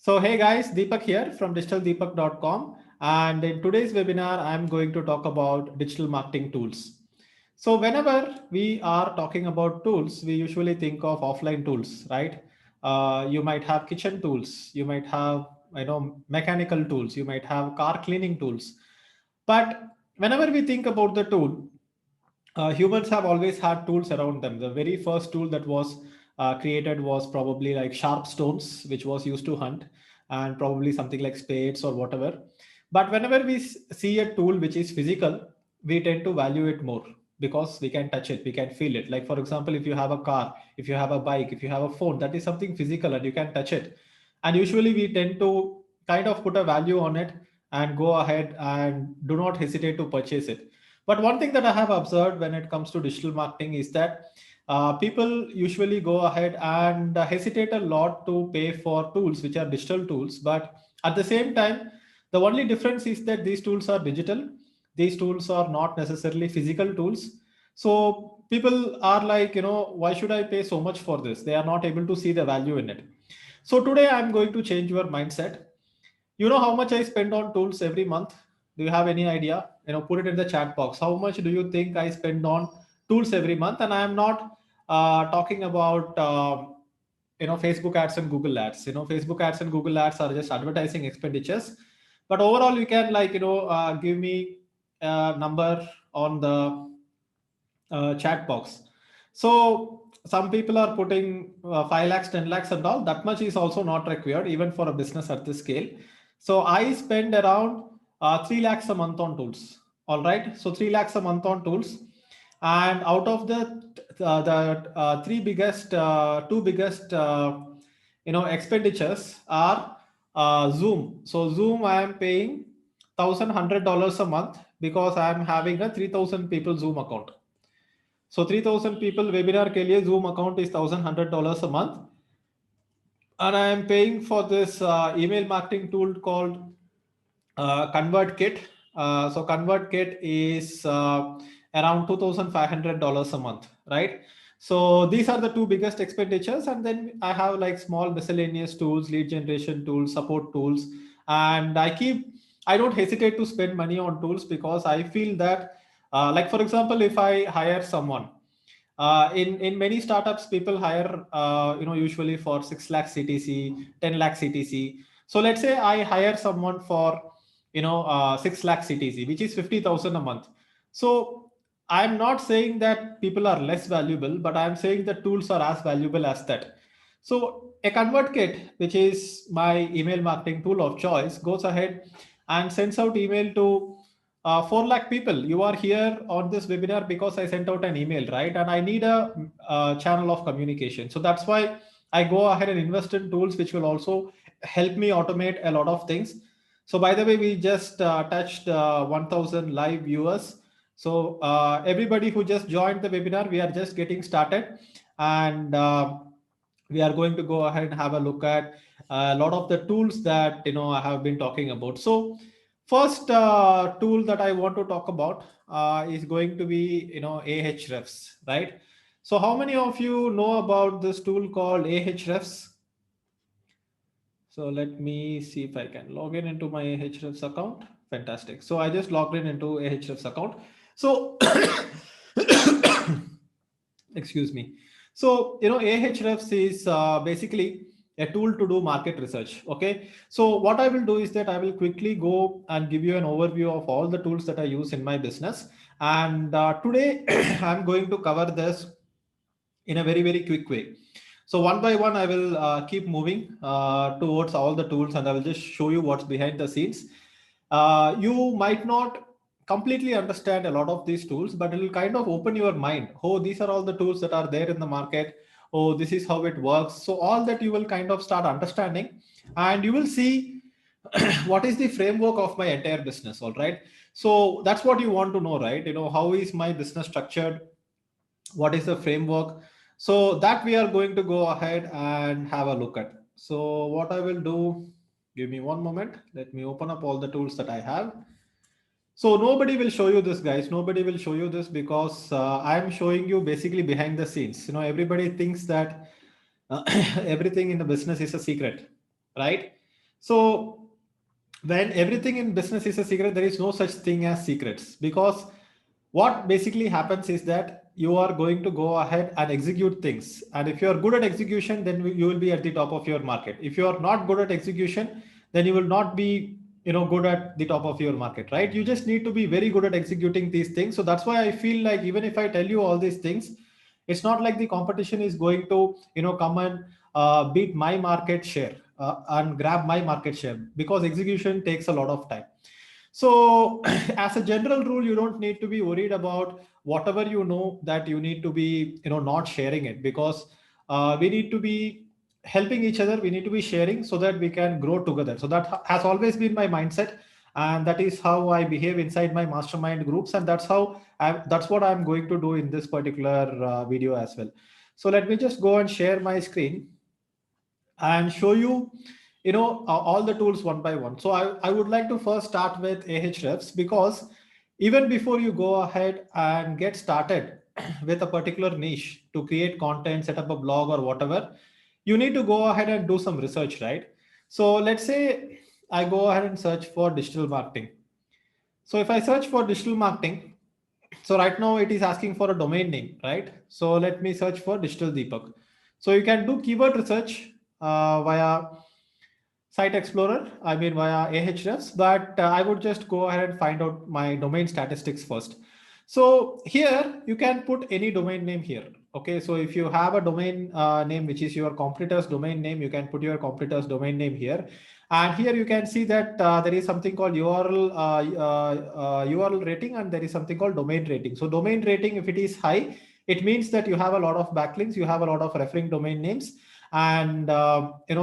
So hey guys, Deepak here from digitaldeepak.com, and in today's webinar I'm going to talk about digital marketing tools. So whenever we are talking about tools, we usually think of offline tools, right? You might have kitchen tools, you might have mechanical tools, you might have car cleaning tools. But whenever we think about the tool, humans have always had tools around them. The very first tool that was created was probably like sharp stones, which was used to hunt, and probably something like spades or whatever. But whenever we see a tool which is physical, we tend to value it more because we can touch it, we can feel it. Like, for example, if you have a car, if you have a bike, if you have a phone, that is something physical and you can touch it. And usually we tend to kind of put a value on it and go ahead and do not hesitate to purchase it. But one thing that I have observed when it comes to digital marketing is that people usually go ahead and hesitate a lot to pay for tools which are digital tools. But at the same time, the only difference is that these tools are digital. These tools are not necessarily physical tools. So people are like, why should I pay so much for this? They are not able to see the value in it. So today I'm going to change your mindset. You know how much I spend on tools every month? Do you have any idea? Put it in the chat box. How much do you think I spend on tools every month? And I am not talking about Facebook ads and Google ads. Facebook ads and Google ads are just advertising expenditures. But overall, you can give me a number on the chat box. So some people are putting 5 lakhs, 10 lakhs and all. That much is also not required even for a business at this scale. So I spend around 3 lakhs a month on tools. All right. So 3 lakhs a month on tools. And out of the two biggest expenditures are Zoom. So Zoom I am paying $1,100 a month because I am having a 3,000 people Zoom account. So 3,000 people webinar के लिए Zoom account is $1,100 a month, and I am paying for this email marketing tool called ConvertKit. So ConvertKit is around $2,500 a month, right? So these are the two biggest expenditures, and then I have like small miscellaneous tools, lead generation tools, support tools, and I don't hesitate to spend money on tools because I feel that, like for example, if I hire someone, in many startups, people hire usually for 6 lakh CTC, 10 lakh CTC. So let's say I hire someone for 6 lakh CTC, which is 50,000 a month. So I'm not saying that people are less valuable, but I'm saying the tools are as valuable as that. So a ConvertKit, which is my email marketing tool of choice, goes ahead and sends out email to 4 lakh people. You are here on this webinar because I sent out an email, right? And I need a channel of communication. So that's why I go ahead and invest in tools which will also help me automate a lot of things. So by the way, we just touched 1,000 live viewers. So everybody who just joined the webinar, we are just getting started, and we are going to go ahead and have a look at a lot of the tools that I have been talking about. So first tool that I want to talk about is going to be Ahrefs, right? So how many of you know about this tool called Ahrefs? So let me see if I can log in into my Ahrefs account. Fantastic. So I just logged in into Ahrefs account. So excuse me. So Ahrefs is basically a tool to do market research. Okay. So what I will do is that I will quickly go and give you an overview of all the tools that I use in my business. And today I'm going to cover this in a very, very quick way. So one by one, I will keep moving towards all the tools, and I will just show you what's behind the scenes. You might not completely understand a lot of these tools, but it will kind of open your mind. Oh, these are all the tools that are there in the market. Oh, this is how it works. So all that you will kind of start understanding, and you will see what is the framework of my entire business. All right. So that's what you want to know, right? How is my business structured? What is the framework? So that we are going to go ahead and have a look at. So what I will do, give me one moment. Let me open up all the tools that I have. So nobody will show you this, guys. Nobody will show you this because I'm showing you basically behind the scenes. Everybody thinks that everything in the business is a secret, right? So when everything in business is a secret, there is no such thing as secrets, because what basically happens is that you are going to go ahead and execute things. And if you are good at execution, then you will be at the top of your market. If you are not good at execution, then you will not be, good at the top of your market, right? You just need to be very good at executing these things. So that's why I feel like even if I tell you all these things, it's not like the competition is going to, come and beat my market share and grab my market share, because execution takes a lot of time. So as a general rule, you don't need to be worried about whatever you know that you need to be, not sharing it, because we need to be helping each other. We need to be sharing so that we can grow together. So that has always been my mindset, and that is how I behave inside my mastermind groups, and that's what I'm going to do in this particular video as well. So let me just go and share my screen and show you, all the tools one by one. So I would like to first start with Ahrefs, because even before you go ahead and get started with a particular niche to create content, set up a blog or whatever, you need to go ahead and do some research, right? So let's say I go ahead and search for digital marketing. So if I search for digital marketing, so right now it is asking for a domain name, right? So let me search for Digital Deepak. So you can do keyword research via Site Explorer, I mean via Ahrefs, but I would just go ahead and find out my domain statistics first. So here you can put any domain name here. Okay, so if you have a domain name which is your competitor's domain name, you can put your competitor's domain name here. And here you can see that there is something called URL rating, and there is something called domain rating. So domain rating, if it is high, it means that you have a lot of backlinks, you have a lot of referring domain names, and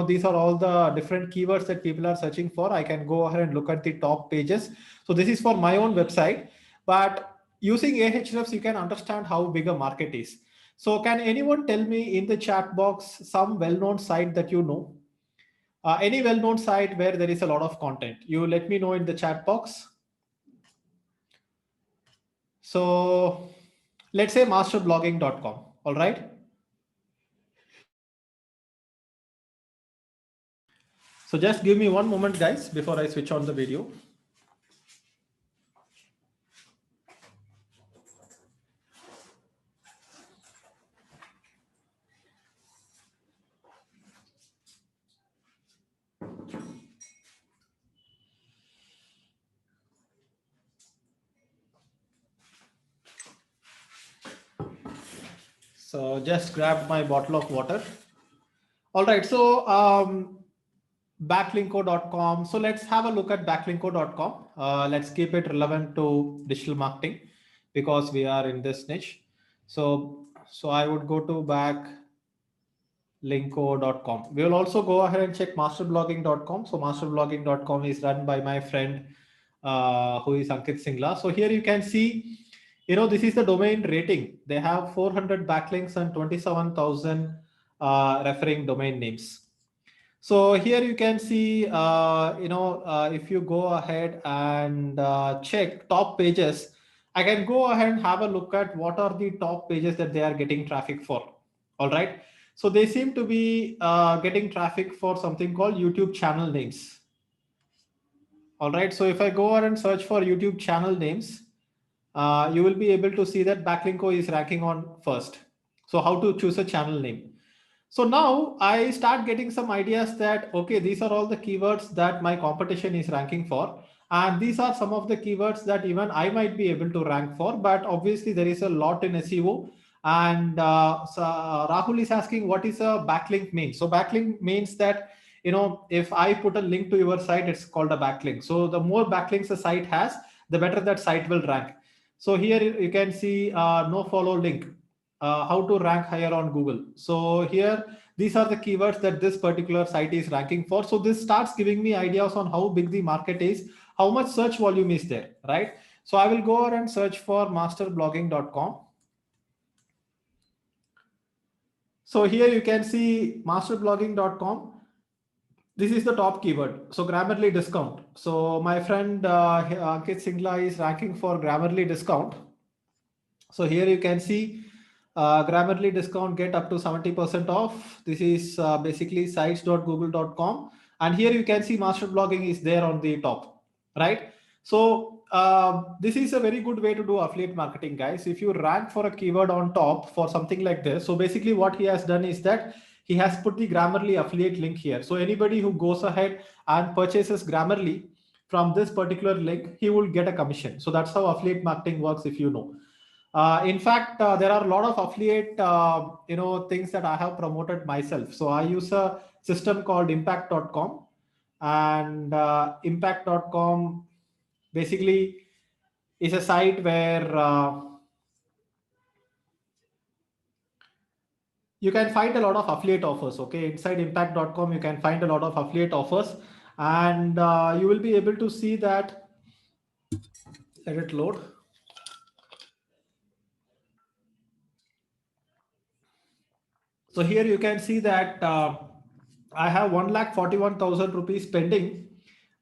these are all the different keywords that people are searching for. I can go ahead and look at the top pages. So this is for my own website, but using Ahrefs, you can understand how big a market is. So can anyone tell me in the chat box some well-known site that you know? Any well-known site where there is a lot of content? You let me know in the chat box. So let's say masterblogging.com. All right. So just give me one moment, guys, before I switch on the video. So just grab my bottle of water. All right. So backlinko.com. So let's have a look at backlinko.com. Let's keep it relevant to digital marketing because we are in this niche. So I would go to backlinko.com. We will also go ahead and check masterblogging.com. So masterblogging.com is run by my friend who is Ankit Singla. So here you can see, this is the domain rating. They have 400 backlinks and 27,000 referring domain names. So here you can see, if you go ahead and check top pages, I can go ahead and have a look at what are the top pages that they are getting traffic for. All right. So they seem to be getting traffic for something called YouTube channel names. All right. So if I go ahead and search for YouTube channel names, you will be able to see that Backlinko is ranking on first. So how to choose a channel name. So now I start getting some ideas that, okay, these are all the keywords that my competition is ranking for. And these are some of the keywords that even I might be able to rank for, but obviously there is a lot in SEO. And Rahul is asking, what is a backlink mean? So backlink means that, if I put a link to your site, it's called a backlink. So the more backlinks a site has, the better that site will rank. So here you can see no follow link. How to rank higher on Google. So here, these are the keywords that this particular site is ranking for. So this starts giving me ideas on how big the market is, how much search volume is there, right? So I will go ahead and search for masterblogging.com. So here you can see masterblogging.com. This is the top keyword. So Grammarly discount. So my friend Ankit Singla is ranking for Grammarly discount. So here you can see Grammarly discount, get up to 70% off. This is basically sites.google.com. And here you can see master blogging is there on the top, right? So this is a very good way to do affiliate marketing, guys. If you rank for a keyword on top for something like this, so basically what he has done is that he has put the Grammarly affiliate link here. So anybody who goes ahead and purchases Grammarly from this particular link, he will get a commission. So that's how affiliate marketing works, if you know. In fact, there are a lot of affiliate, things that I have promoted myself. So I use a system called impact.com, and impact.com basically is a site where you can find a lot of affiliate offers. Okay, inside impact.com, you can find a lot of affiliate offers, and you will be able to see that. Let it load. So here you can see that I have 1,41,000 rupees pending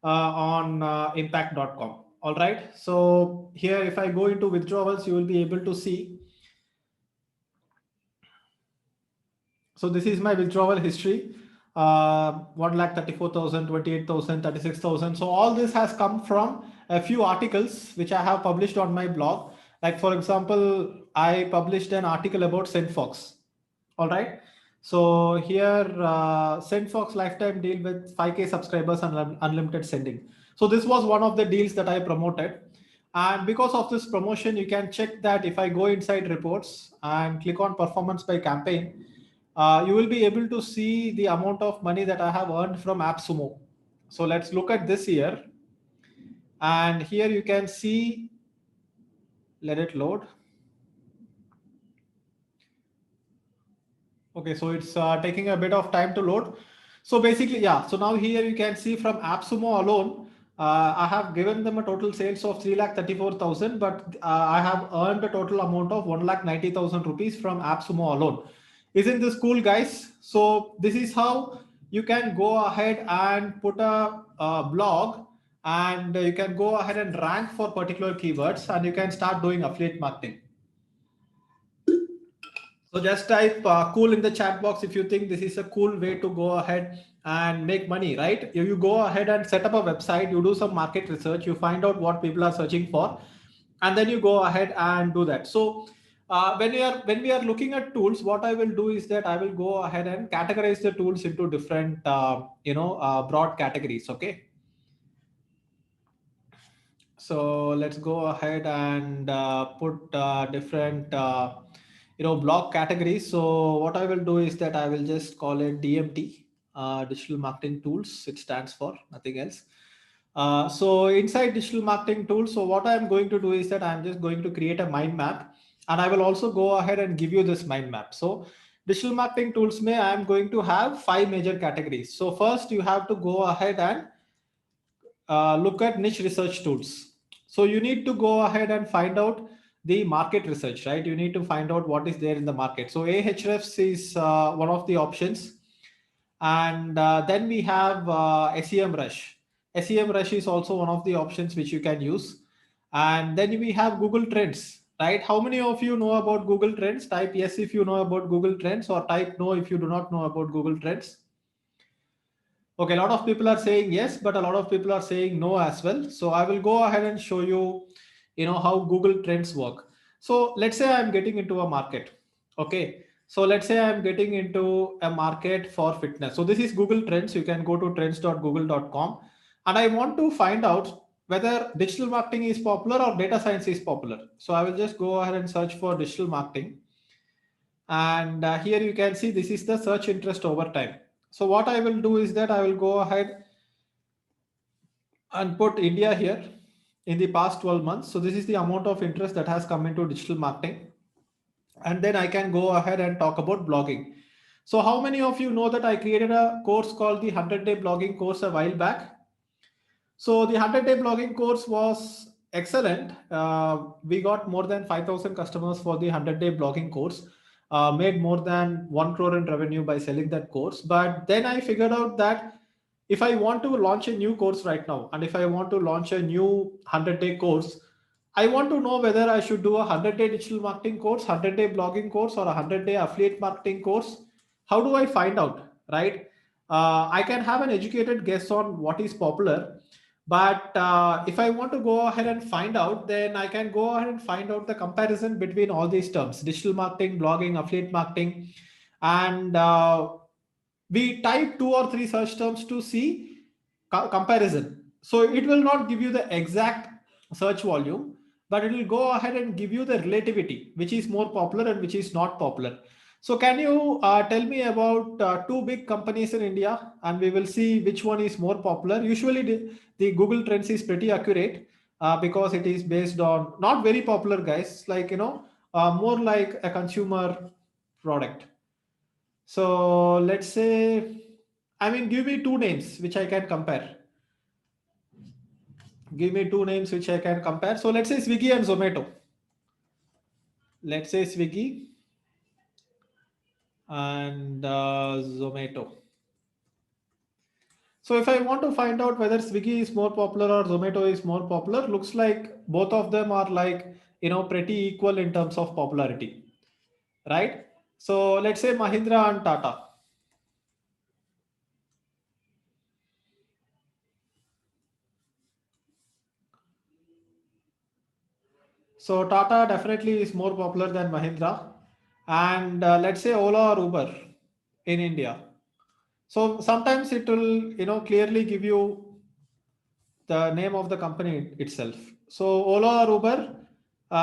on impact.com. All right. So here, if I go into withdrawals, you will be able to see. So this is my withdrawal history. 1,34,000, 28,000, 36,000. So all this has come from a few articles which I have published on my blog. Like for example, I published an article about SendFox. All right. So here, SendFox lifetime deal with 5K subscribers and unlimited sending. So this was one of the deals that I promoted. And because of this promotion, you can check that if I go inside reports and click on performance by campaign, you will be able to see the amount of money that I have earned from AppSumo. So let's look at this here. And here you can see, let it load. Okay, so it's taking a bit of time to load. So basically, yeah. So now here you can see from AppSumo alone, I have given them a total sales of 3,34,000, but I have earned a total amount of 1,90,000 rupees from AppSumo alone. Isn't this cool, guys? So this is how you can go ahead and put a blog, and you can go ahead and rank for particular keywords, and you can start doing affiliate marketing. So just type cool in the chat box if you think this is a cool way to go ahead and make money, right? You go ahead and set up a website, you do some market research, you find out what people are searching for, and then you go ahead and do that. So when we are looking at tools, what I will do is that I will go ahead and categorize the tools into different broad categories. Okay. So let's go ahead and put different blog categories. So what I will do is that I will just call it DMT, digital marketing tools. It stands for nothing else. So inside digital marketing tools, so what I'm going to do is that I'm just going to create a mind map, and I will also go ahead and give you this mind map. So digital marketing tools may I'm going to have 5 major categories. So first you have to go ahead and look at niche research tools. So you need to go ahead and find out the market research, right? You need to find out what is there in the market. So Ahrefs is one of the options. And then we have SEMrush. SEMrush is also one of the options which you can use. And then we have Google Trends, right? How many of you know about Google Trends? Type yes if you know about Google Trends, or type no if you do not know about Google Trends. Okay, a lot of people are saying yes, but a lot of people are saying no as well. So I will go ahead and show you, how Google Trends work. So let's say I'm getting into a market. Okay. So let's say I'm getting into a market for fitness. So this is Google Trends. You can go to trends.google.com, and I want to find out whether digital marketing is popular or data science is popular. So I will just go ahead and search for digital marketing. And here you can see this is the search interest over time. So what I will do is that I will go ahead and put India here in the past 12 months. So this is the amount of interest that has come into digital marketing. And then I can go ahead and talk about blogging. So how many of you know that I created a course called the 100-day blogging course a while back? So the 100-day blogging course was excellent. We got more than 5,000 customers for the 100-day blogging course, made more than 1 crore in revenue by selling that course. But then I figured out that if I want to launch a new course right now, and if I want to launch a new 100-day course, I want to know whether I should do a 100-day digital marketing course, 100-day blogging course, or a 100-day affiliate marketing course. How do I find out, right? I can have an educated guess on what is popular, but if I want to go ahead and find out, then I can go ahead and find out the comparison between all these terms: digital marketing, blogging, affiliate marketing, and we type 2 or 3 search terms to see comparison. So it will not give you the exact search volume, but it will go ahead and give you the relativity, which is more popular and which is not popular. So can you tell me about two big companies in India, and we will see which one is more popular. Usually the Google Trends is pretty accurate because it is based on not very popular guys, like, more like a consumer product. So let's say, I mean, give me two names which I can compare. Give me two names which I can compare. So let's say Swiggy and Zomato. Let's say Swiggy and Zomato. So if I want to find out whether Swiggy is more popular or Zomato is more popular, looks like both of them are like, pretty equal in terms of popularity, right? So let's say Mahindra and Tata. So Tata definitely is more popular than Mahindra. And let's say Ola or Uber in India. So sometimes it will, clearly give you the name of the company itself. So Ola or Uber,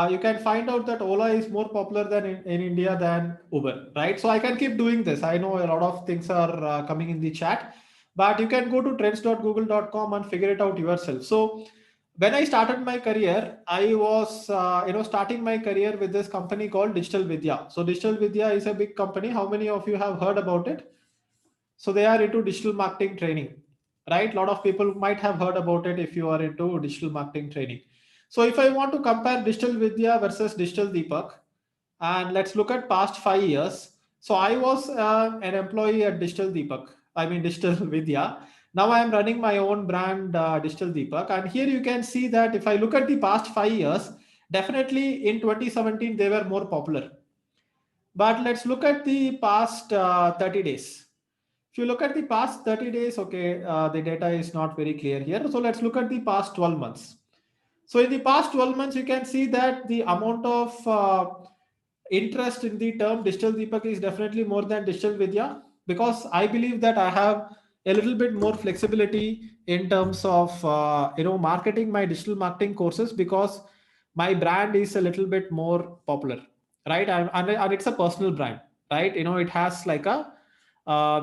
you can find out that Ola is more popular than in India than Uber, right? So I can keep doing this. I know a lot of things are coming in the chat, but you can go to trends.google.com and figure it out yourself. So when I started my career, I was, starting my career with this company called Digital Vidya. So Digital Vidya is a big company. How many of you have heard about it? So they are into digital marketing training, right? A lot of people might have heard about it if you are into digital marketing training. So if I want to compare Digital Vidya versus Digital Deepak, and let's look at past 5 years. So I was an employee at Digital Deepak, I mean Digital Vidya. Now I am running my own brand, Digital Deepak. And here you can see that if I look at the past 5 years, definitely in 2017, they were more popular. But let's look at the past 30 days. If you look at the past 30 days, okay, the data is not very clear here. So let's look at the past 12 months. So in the past 12 months, you can see that the amount of interest in the term Digital Deepak is definitely more than Digital Vidya, because I believe that I have a little bit more flexibility in terms of marketing my digital marketing courses, because my brand is a little bit more popular, right? And it's a personal brand, right? It has like a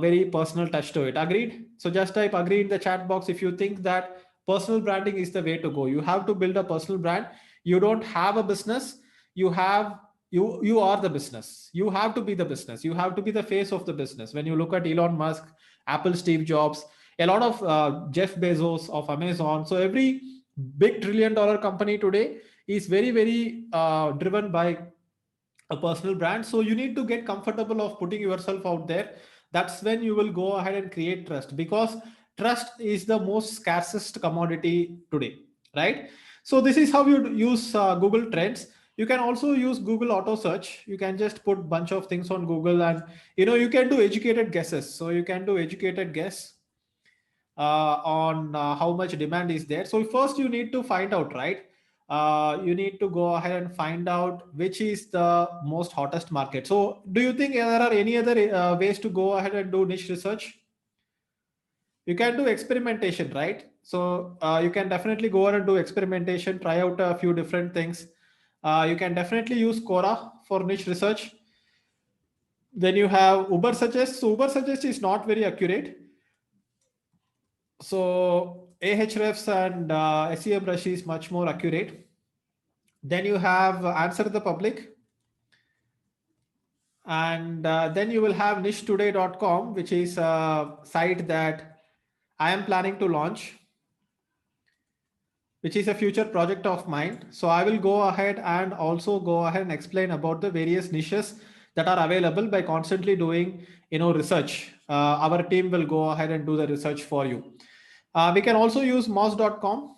very personal touch to it. Agreed? So just type agree in the chat box if you think that personal branding is the way to go. You have to build a personal brand. You don't have a business. You are the business. You have to be the business. You have to be the face of the business. When you look at Elon Musk, Apple, Steve Jobs, a lot of Jeff Bezos of Amazon. So every big trillion-dollar company today is very, very driven by a personal brand. So you need to get comfortable of putting yourself out there. That's when you will go ahead and create trust, because trust is the most scarcest commodity today, right? So this is how you use Google Trends. You can also use Google auto search. You can just put bunch of things on Google, and you can do educated guesses. So you can do educated guess on how much demand is there. So first you need to find out, right? You need to go ahead and find out which is the most hottest market. So do you think there are any other ways to go ahead and do niche research? You can do experimentation, right? So you can definitely go ahead and do experimentation, try out a few different things. You can definitely use Quora for niche research. Then you have Uber Suggest. So Uber Suggest is not very accurate. So Ahrefs and SEMrush is much more accurate. Then you have Answer the Public. And then you will have nichetoday.com, which is a site that I am planning to launch, which is a future project of mine. So I will go ahead and also go ahead and explain about the various niches that are available by constantly doing, research. Our team will go ahead and do the research for you. We can also use moz.com.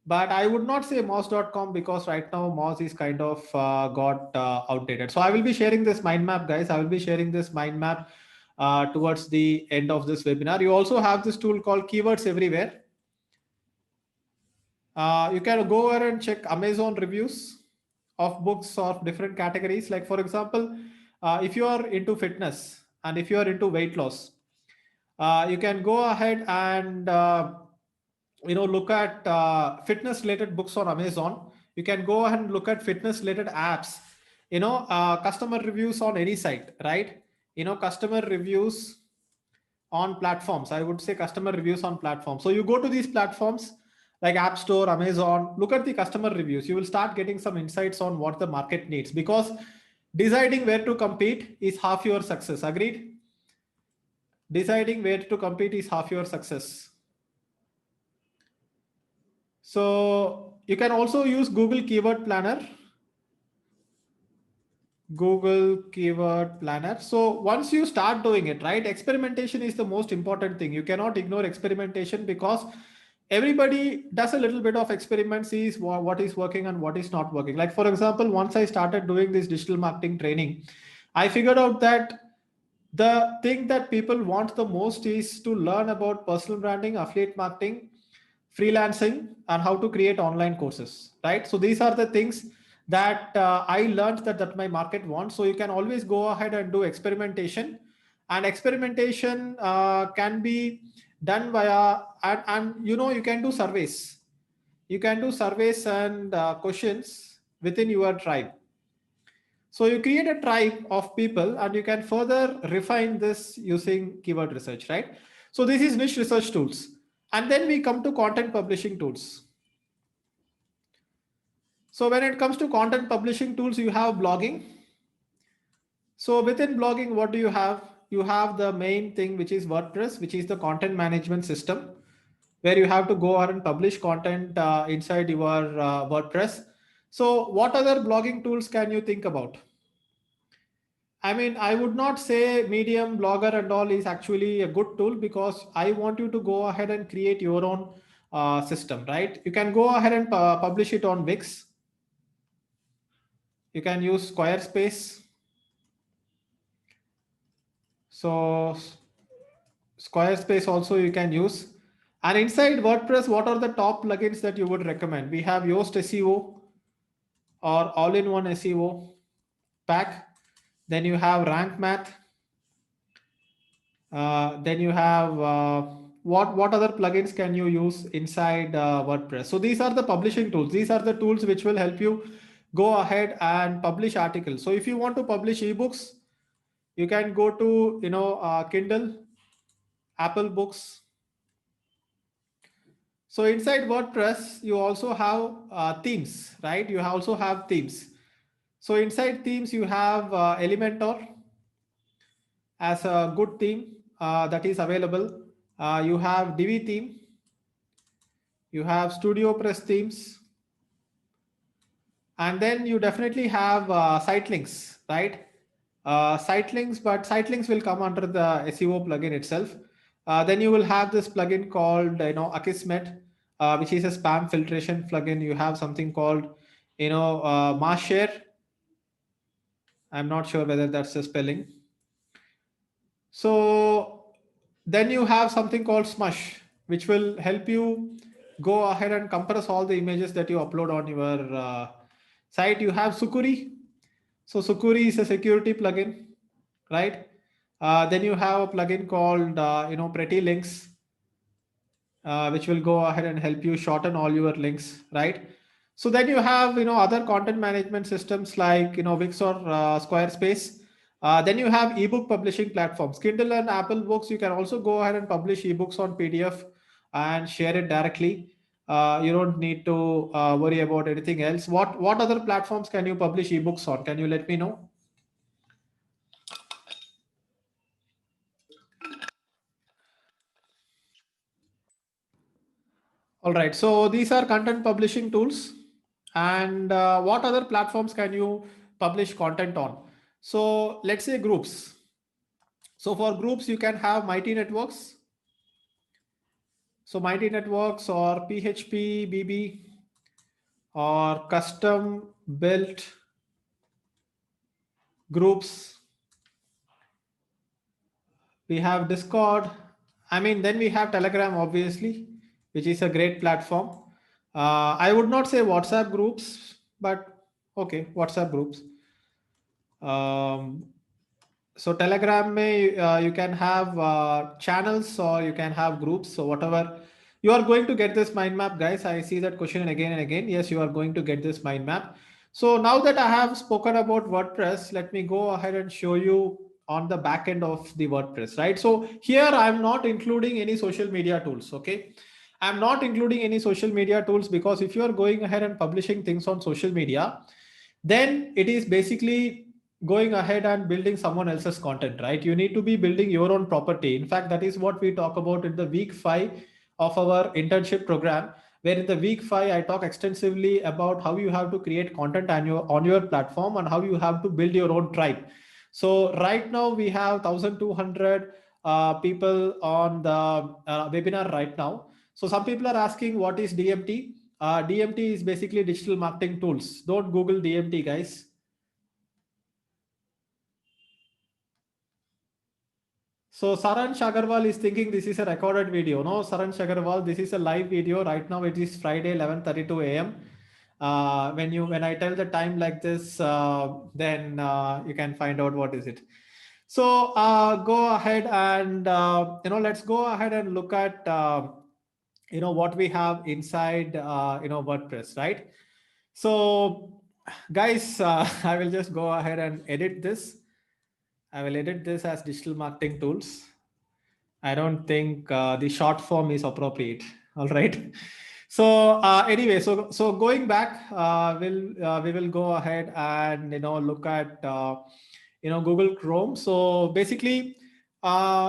but I would not say moz.com because right now Moz is kind of got outdated. So I will be sharing this mind map, guys. I will be sharing this mind map towards the end of this webinar. You also have this tool called Keywords Everywhere. You can go over and check Amazon reviews of books of different categories. Like for example, if you are into fitness and if you are into weight loss, you can go ahead and look at fitness related books on Amazon. You can go ahead and look at fitness related apps, customer reviews on any site, right? Customer reviews on platforms. I would say customer reviews on platforms. So you go to these platforms like App Store, Amazon, look at the customer reviews. You will start getting some insights on what the market needs, because deciding where to compete is half your success. Agreed? Deciding where to compete is half your success. So you can also use Google Keyword Planner. Google Keyword Planner. So once you start doing it, right, experimentation is the most important thing. You cannot ignore experimentation, because everybody does a little bit of experiment, sees what is working and what is not working. Like for example, once I started doing this digital marketing training, I figured out that the thing that people want the most is to learn about personal branding, affiliate marketing, freelancing, and how to create online courses, right? So these are the things that I learned that my market wants. So you can always go ahead and do experimentation, and experimentation can be done via, and you can do surveys. You can do surveys and questions within your tribe. So you create a tribe of people and you can further refine this using keyword research, right? So this is niche research tools. And then we come to content publishing tools. So when it comes to content publishing tools, you have blogging. So within blogging, what do you have? You have the main thing, which is WordPress, which is the content management system, where you have to go out and publish content inside your WordPress. So what other blogging tools can you think about? I mean, I would not say Medium, Blogger, and all is actually a good tool, because I want you to go ahead and create your own system, right? You can go ahead and publish it on Wix. You can use Squarespace. So Squarespace also you can use. And inside WordPress, what are the top plugins that you would recommend? We have Yoast SEO or All-in-One SEO pack. Then you have Rank Math. Then you have what other plugins can you use inside WordPress? So these are the publishing tools. These are the tools which will help you go ahead and publish articles. So if you want to publish ebooks, you can go to Kindle, Apple Books. So inside WordPress, you also have themes, right? You also have themes. So inside themes, you have Elementor as a good theme that is available. You have Divi theme. You have Studio Press themes. And then you definitely have site links, right? Site links, but site links will come under the SEO plugin itself. Then you will have this plugin called Akismet, which is a spam filtration plugin. You have something called Maashare. I'm not sure whether that's the spelling. So then you have something called Smush, which will help you go ahead and compress all the images that you upload on your site. You have Sukuri. So Sukuri is a security plugin, right? Then you have a plugin called Pretty Links, which will go ahead and help you shorten all your links, right? So then you have other content management systems like Wix or Squarespace. Then you have ebook publishing platforms, Kindle and Apple Books. You can also go ahead and publish ebooks on PDF and share it directly. You don't need to worry about anything else. What other platforms can you publish ebooks on? Can you let me know? All right, so these are content publishing tools. And what other platforms can you publish content on? So let's say groups. So for groups, you can have Mighty Networks. So Mighty Networks or PHP BB. or custom built groups. We have Discord. I mean, then we have Telegram, obviously, which is a great platform. I would not say WhatsApp groups, but okay, WhatsApp groups. Um, so Telegram may you can have channels or you can have groups. So whatever you are going to get this mind map, guys. I see that question again and again. Yes, you are going to get this mind map. So now that I have spoken about WordPress, let me go ahead and show you on the back end of the WordPress, right? So here I'm not including any social media tools. Okay. I'm not including any social media tools because if you are going ahead and publishing things on social media, then it is basically going ahead and building someone else's content, right? You need to be building your own property. In fact, that is what we talk about in the week 5 of our internship program, where in the week 5 I talk extensively about how you have to create content on your platform and how you have to build your own tribe. So right now we have 1200 people on the webinar right now. So some people are asking what is DMT. DMT is basically digital marketing tools. Don't Google DMT, guys. So Saransh Agarwal is thinking this is a recorded video. No, Saransh Agarwal, this is a live video. Right now it is Friday, 11:32 a.m. When I tell the time like this, then you can find out what is it. So go ahead and let's go ahead and look at what we have inside WordPress, right? So guys, I will just go ahead and edit this. I will edit this as digital marketing tools. I don't think the short form is appropriate. All right. So anyway, so going back, we will go ahead and look at Google Chrome. So basically,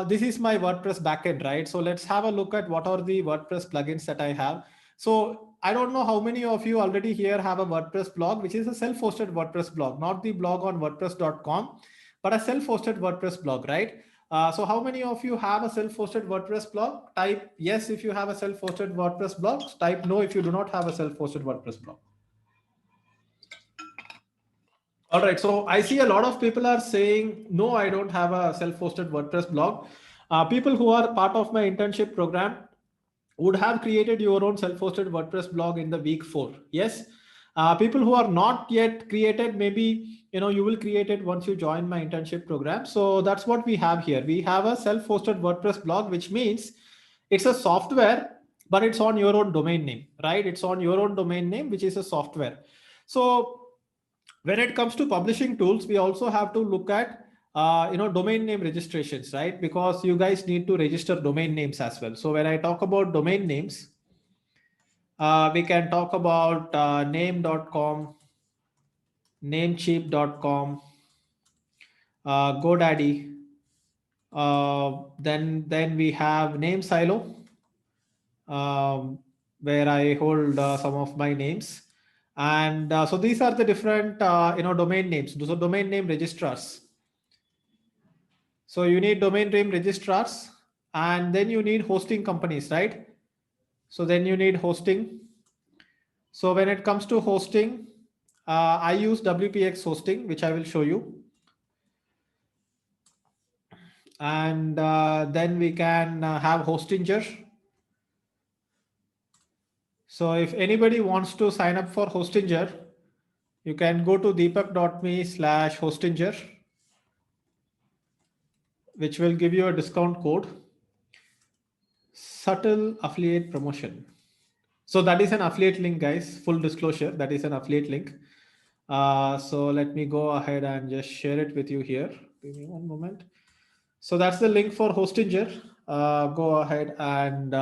this is my WordPress backend, right? So let's have a look at what are the WordPress plugins that I have. So I don't know how many of you already here have a WordPress blog, which is a self-hosted WordPress blog, not the blog on WordPress.com, but a self-hosted WordPress blog, right? So how many of you have a self-hosted WordPress blog? Type yes if you have a self-hosted WordPress blog. Type no if you do not have a self-hosted WordPress blog. All right. So I see a lot of people are saying, no, I don't have a self-hosted WordPress blog. People who are part of my internship program would have created your own self-hosted WordPress blog in the week 4. Yes. People who are not yet created, maybe you will create it once you join my internship program. So that's what we have here. We have a self-hosted WordPress blog, which means it's a software, but it's on your own domain name, right? It's on your own domain name, which is a software. So when it comes to publishing tools, we also have to look at domain name registrations, right? Because you guys need to register domain names as well. So when I talk about domain names, we can talk about name.com, namecheap.com, GoDaddy. Then we have Name Silo, um, where I hold some of my names. And so these are the different domain names. So domain name registrars. So you need domain name registrars, and then you need hosting companies, right? So then you need hosting. So when it comes to hosting, I use WPX hosting, which I will show you. And then we can have Hostinger. So if anybody wants to sign up for Hostinger, you can go to deepak.me/Hostinger, which will give you a discount code. Subtle affiliate promotion. So that is an affiliate link, guys. Full disclosure, that is an affiliate link. So let me go ahead and just share it with you here. Give me one moment. So that's the link for Hostinger. Go ahead and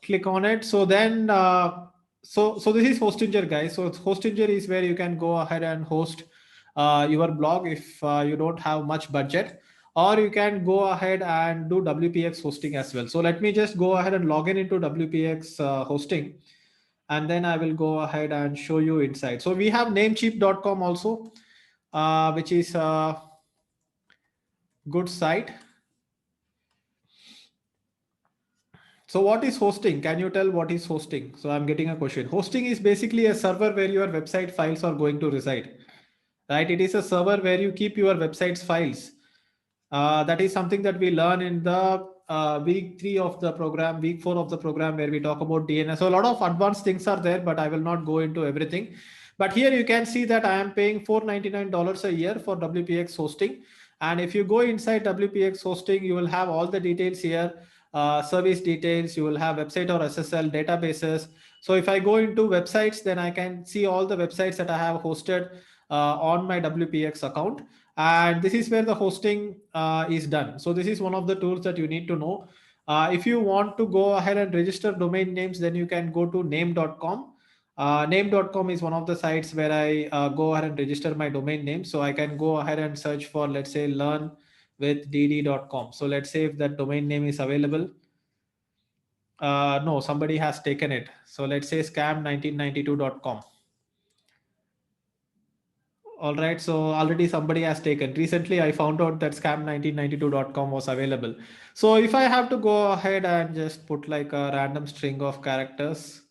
click on it. So then, so this is Hostinger, guys. So Hostinger is where you can go ahead and host your blog if you don't have much budget, or you can go ahead and do WPX hosting as well. So let me just go ahead and log in into WPX hosting, and then I will go ahead and show you inside. So we have namecheap.com also, which is a good site. So what is hosting? Can you tell what is hosting? So I'm getting a question. Hosting is basically a server where your website files are going to reside, right? It is a server where you keep your website's files. That is something that we learn in the week 3 of the program, week 4 of the program, where we talk about DNS. So a lot of advanced things are there, but I will not go into everything. But here you can see that I am paying $499 a year for WPX hosting. And if you go inside WPX hosting, you will have all the details here, service details, you will have website or SSL databases. So if I go into websites, then I can see all the websites that I have hosted on my WPX account. And this is where the hosting is done. So this is one of the tools that you need to know. If you want to go ahead and register domain names, then you can go to name.com. Name.com is one of the sites where I go ahead and register my domain name. So I can go ahead and search for, let's say, learnwithdd.com. So let's say if that domain name is available. No, somebody has taken it. So let's say scam1992.com. All right, so already somebody has taken. Recently, I found out that scam1992.com was available. So if I have to go ahead and just put like a random string of characters,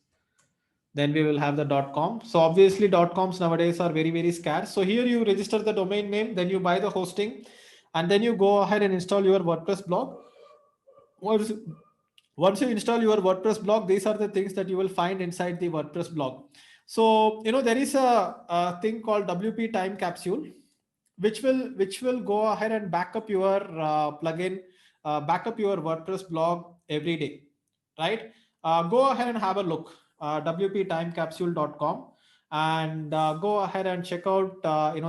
then we will have the .com. So obviously .coms nowadays are very, very scarce. So here you register the domain name, then you buy the hosting, and then you go ahead and install your WordPress blog. Once you install your WordPress blog, these are the things that you will find inside the WordPress blog. So, there is a thing called WP time capsule, which will go ahead and back up your plugin, back up your WordPress blog every day, right? Go ahead and have a look, wptimecapsule.com, and go ahead and check out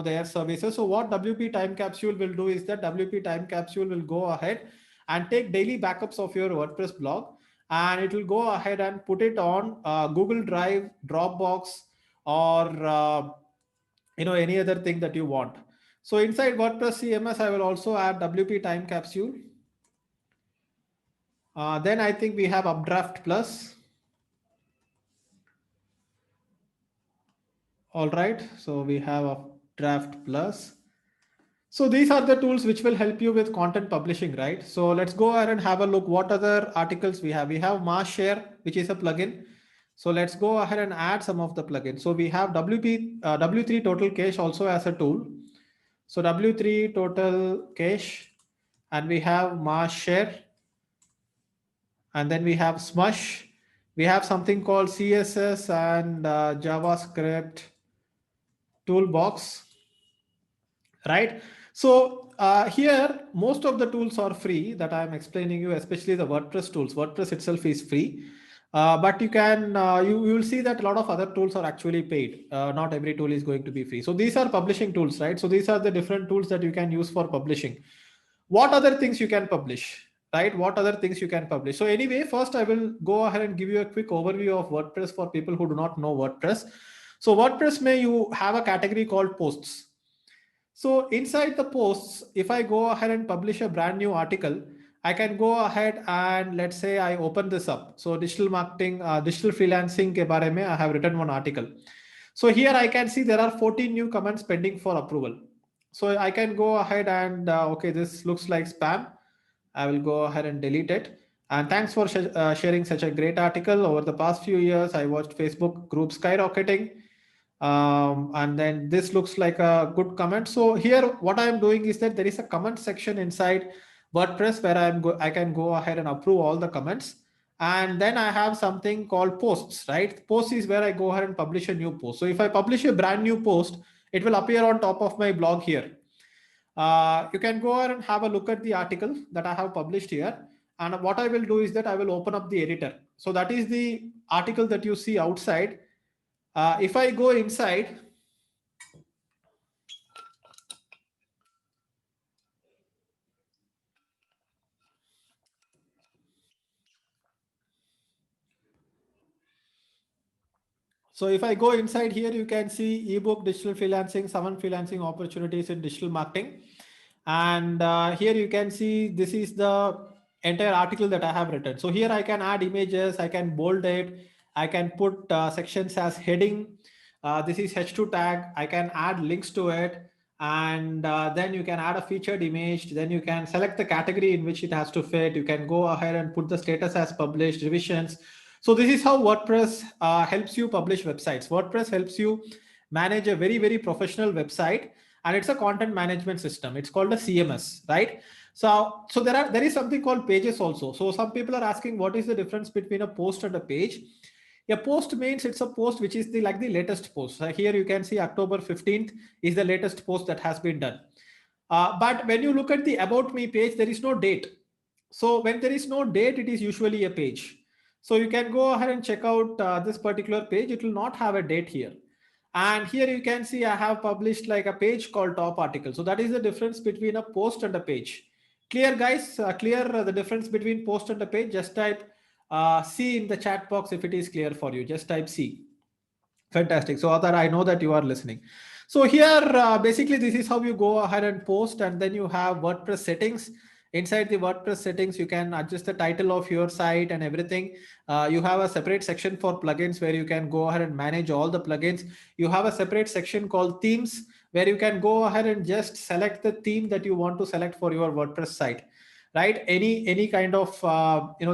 their services. So what WP time capsule will do is that WP time capsule will go ahead and take daily backups of your WordPress blog, and it will go ahead and put it on Google Drive, Dropbox, or any other thing that you want. So inside WordPress CMS, I will also add WP time capsule. Then I think we have Updraft Plus. All right, so we have Updraft Plus. So these are the tools which will help you with content publishing, right? So let's go ahead and have a look what other articles we have. We have Massshare, which is a plugin. So let's go ahead and add some of the plugins. So we have W3 Total Cache also as a tool. So W3 Total Cache, and we have Massshare, and then we have Smush. We have something called CSS and JavaScript Toolbox, right? So here, most of the tools are free that I'm explaining you, especially the WordPress tools. WordPress itself is free. But you can you will see that a lot of other tools are actually paid. Not every tool is going to be free. So these are publishing tools, right? So these are the different tools that you can use for publishing. What other things you can publish, right? What other things you can publish? So anyway, first I will go ahead and give you a quick overview of WordPress for people who do not know WordPress. So WordPress you have a category called posts. So inside the posts, if I go ahead and publish a brand new article, I can go ahead and let's say I open this up. So digital marketing, digital freelancing ke bare mein, I have written one article. So here I can see there are 14 new comments pending for approval. So I can go ahead and, okay, this looks like spam. I will go ahead and delete it. And thanks for sharing such a great article. Over the past few years, I watched Facebook group skyrocketing. And then this looks like a good comment. So here, what I'm doing is that there is a comment section inside WordPress where I can go ahead and approve all the comments. And then I have something called posts, right? Posts is where I go ahead and publish a new post. So if I publish a brand new post, it will appear on top of my blog here. You can go ahead and have a look at the article that I have published here. And what I will do is that I will open up the editor. So that is the article that you see outside. If I go inside, so if I go inside here, you can see ebook, digital freelancing, 7 freelancing opportunities in digital marketing. And here you can see this is the entire article that I have written. So here I can add images, I can bold it, I can put sections as heading. This is H2 tag. I can add links to it. and then you can add a featured image. Then you can select the category in which it has to fit. You can go ahead and put the status as published, revisions. So this is how WordPress helps you publish websites. WordPress helps you manage a very, very professional website, and it's a content management system. It's called a CMS, right? So there is something called pages also. So some people are asking, what is the difference between a post and a page? A post means it's a post which is the latest post. Here you can see October 15th is the latest post that has been done. But when you look at the About Me page, there is no date. So when there is no date, it is usually a page. So you can go ahead and check out this particular page. It will not have a date here. And here you can see I have published like a page called top article. So that is the difference between a post and a page. Clear, guys? Clear the difference between post and a page? Just type C in the chat box if it is clear for you. Just type C. Fantastic. So that I know that you are listening. So here, basically, this is how you go ahead and post, and then you have WordPress settings. Inside the WordPress settings, you can adjust the title of your site and everything. You have a separate section for plugins where you can go ahead and manage all the plugins. You have a separate section called themes where you can go ahead and just select the theme that you want to select for your WordPress site, right? Any kind of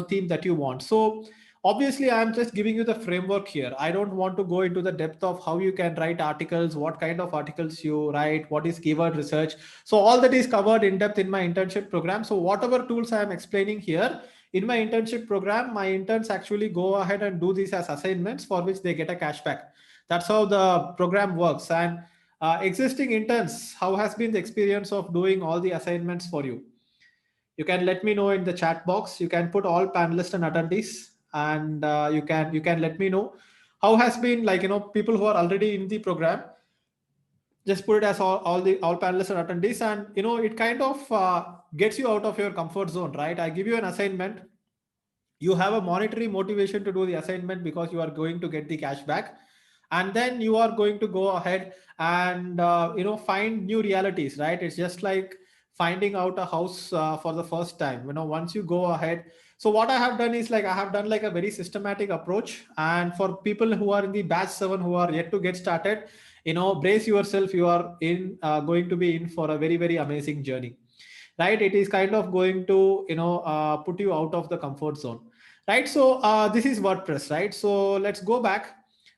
theme that you want. So obviously, I'm just giving you the framework here. I don't want to go into the depth of how you can write articles, what kind of articles you write, what is keyword research. So all that is covered in depth in my internship program. So whatever tools I am explaining here in my internship program, my interns actually go ahead and do these as assignments for which they get a cashback. That's how the program works. And existing interns, how has been the experience of doing all the assignments for you? You can let me know in the chat box. You can put all panelists and attendees, and you can let me know how has been, like, people who are already in the program. Just put it as all panelists and attendees, and it kind of gets you out of your comfort zone, right? I give you an assignment. You have a monetary motivation to do the assignment because you are going to get the cash back, and then you are going to go ahead and find new realities, right? It's just like finding out a house for the first time. Once you go ahead, so what I have done is, like, I have done like a very systematic approach. And for people who are in the batch 7 who are yet to get started, brace yourself. You are in going to be in for a very, very amazing journey, right? It is kind of going to put you out of the comfort zone, right? So this is WordPress, right? So let's go back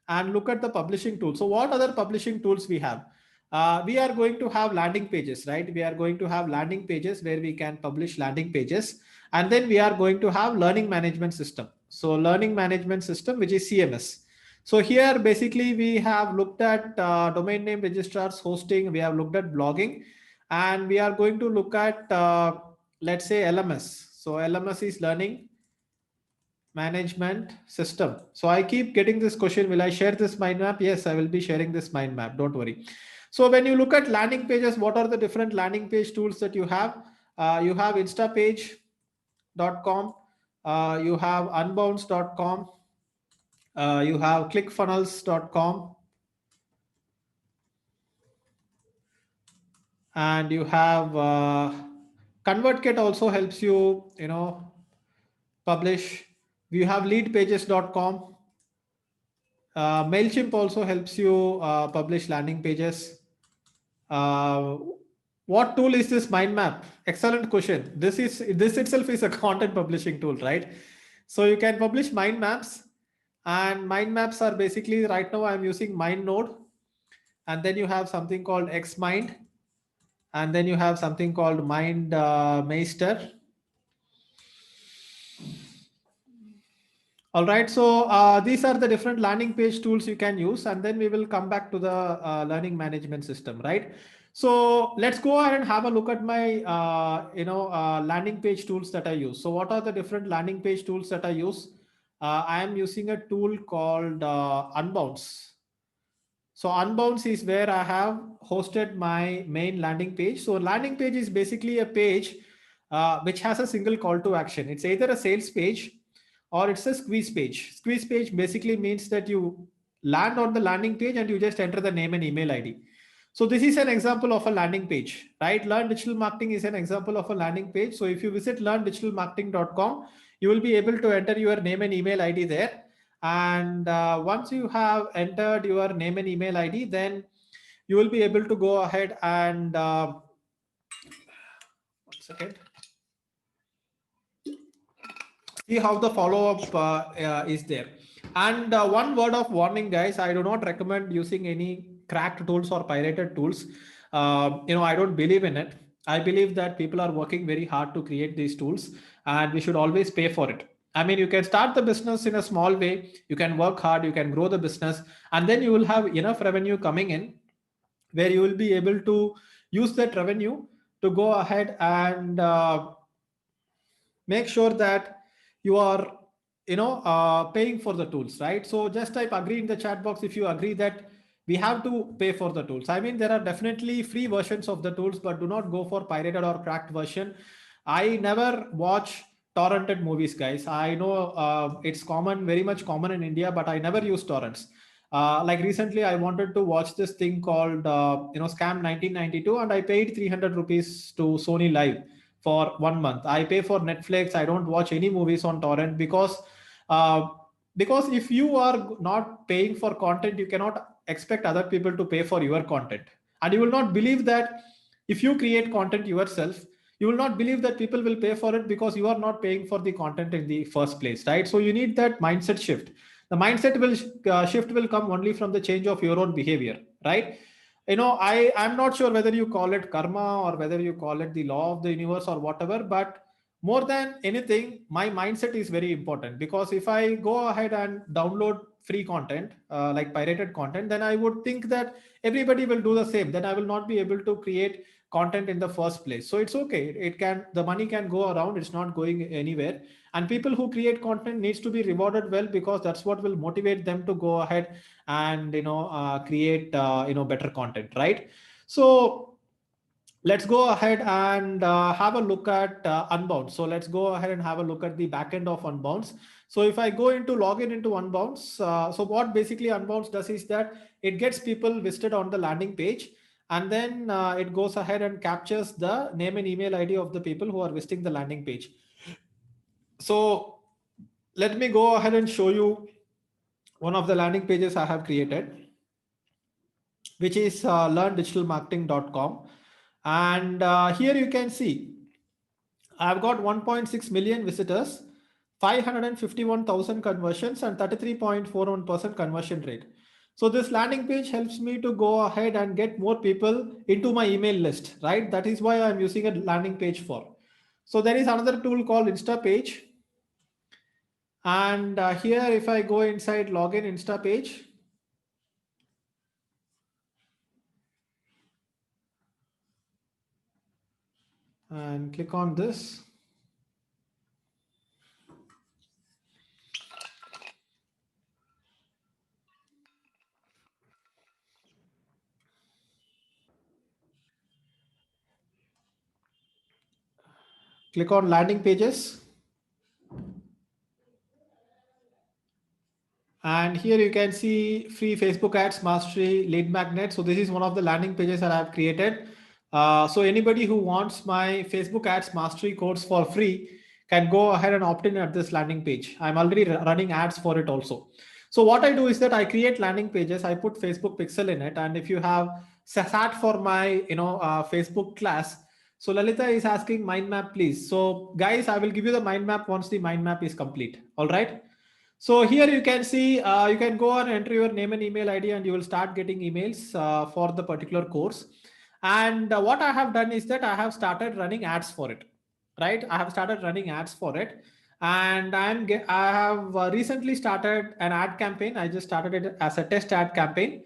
and look at the publishing tool. So what other publishing tools we have? We are going to have landing pages, right? We are going to have landing pages where we can publish landing pages. And then we are going to have learning management system. So learning management system, which is CMS. So here, basically, we have looked at domain name registrars, hosting. We have looked at blogging, and we are going to look at, let's say, LMS. So LMS is learning management system. So I keep getting this question, will I share this mind map? Yes, I will be sharing this mind map, don't worry. So when you look at landing pages, what are the different landing page tools that you have? You have instapage.com, you have unbounce.com, you have clickfunnels.com, and you have ConvertKit also helps you, publish. You have leadpages.com. MailChimp also helps you publish landing pages. What tool is this mind map? Excellent question. This itself is a content publishing tool, right? So you can publish mind maps, and mind maps are basically, right now I'm using MindNode, and then you have something called Xmind, and then you have something called MindMeister. All right, so these are the different landing page tools you can use, and then we will come back to the learning management system, right? So let's go ahead and have a look at my landing page tools that I use. So what are the different landing page tools that I use? I am using a tool called Unbounce. So Unbounce is where I have hosted my main landing page. So landing page is basically a page which has a single call to action. It's either a sales page or it's a squeeze page. Squeeze page basically means that you land on the landing page and you just enter the name and email ID. So this is an example of a landing page, right? Learn Digital Marketing is an example of a landing page. So if you visit learndigitalmarketing.com, you will be able to enter your name and email ID there. And once you have entered your name and email ID, then you will be able to go ahead and one second, see how the follow-up is there. And one word of warning, guys, I do not recommend using any cracked tools or pirated tools. I don't believe in it. I believe that people are working very hard to create these tools, and we should always pay for it. I mean, you can start the business in a small way, you can work hard, you can grow the business, and then you will have enough revenue coming in where you will be able to use that revenue to go ahead and make sure that you are paying for the tools, right? So just type agree in the chat box if you agree that we have to pay for the tools. I mean, there are definitely free versions of the tools, but do not go for pirated or cracked version. I never watch torrented movies, guys. I know it's common, very much common in India, but I never use torrents. Like recently I wanted to watch this thing called Scam 1992, and I paid 300 rupees to Sony Live for 1 month. I pay for Netflix. I don't watch any movies on torrent uh, because if you are not paying for content, you cannot expect other people to pay for your content, and you will not believe that if you create content yourself, you will not believe that people will pay for it because you are not paying for the content in the first place, right? So you need that mindset shift. The mindset will shift will come only from the change of your own behavior, right? I'm not sure whether you call it karma or whether you call it the law of the universe or whatever, but more than anything, my mindset is very important, because if I go ahead and download free content, like pirated content, then I would think that everybody will do the same, then I will not be able to create content in the first place. So it's okay, the money can go around, it's not going anywhere, and people who create content needs to be rewarded well, because that's what will motivate them to go ahead and create better content, right? So let's go ahead and have a look at Unbounce. So let's go ahead and have a look at the backend of Unbounce. So if I go into login into Unbounce, so what basically Unbounce does is that it gets people visited on the landing page, and then it goes ahead and captures the name and email ID of the people who are visiting the landing page. So let me go ahead and show you one of the landing pages I have created, which is learndigitalmarketing.com. And here you can see I've got 1.6 million visitors, 551,000 conversions, and 33.41% conversion rate. So this landing page helps me to go ahead and get more people into my email list, right? That is why I'm using a landing page for. So there is another tool called InstaPage. And here, if I go inside login InstaPage, and click on this, click on landing pages. And here you can see free Facebook ads, mastery, lead magnet. So this is one of the landing pages that I've created. So anybody who wants my Facebook ads mastery course for free can go ahead and opt in at this landing page. I'm already running ads for it also. So what I do is that I create landing pages, I put Facebook pixel in it. And if you have sat for my Facebook class, so Lalita is asking mind map, please. So guys, I will give you the mind map once the mind map is complete. All right. So here you can see, you can go and enter your name and email ID, and you will start getting emails for the particular course. And what I have done is that I have started running ads for it, right? I have started running ads for it. And I have recently started an ad campaign. I just started it as a test ad campaign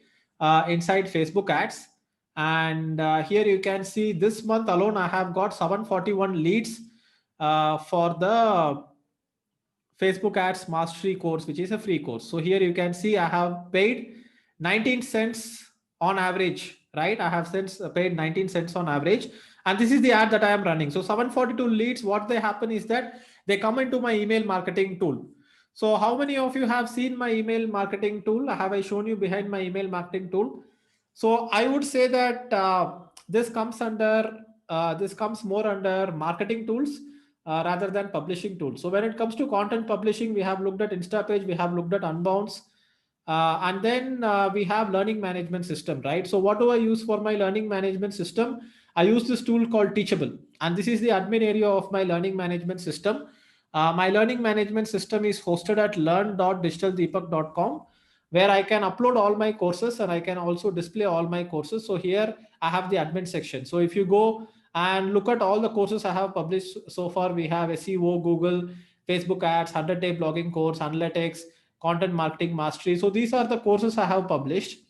inside Facebook ads. And here you can see this month alone, I have got 741 leads for the Facebook ads mastery course, which is a free course. So here you can see I have paid 19 cents on average, right? I have since paid 19 cents on average. And this is the ad that I am running. So 742 leads, what they happen is that they come into my email marketing tool. So how many of you have seen my email marketing tool? Have I shown you behind my email marketing tool? So I would say that this comes more under marketing tools rather than publishing tools. So when it comes to content publishing, we have looked at InstaPage, we have looked at Unbounce, And then we have learning management system, right? So what do I use for my learning management system? I use this tool called Teachable, and this is the admin area of my learning management system. My learning management system is hosted at learn.digitaldeepak.com, where I can upload all my courses and I can also display all my courses. So here I have the admin section. So if you go and look at all the courses I have published so far, we have SEO, Google, Facebook ads, 100-day blogging course, analytics, content marketing mastery. So these are the courses I have published.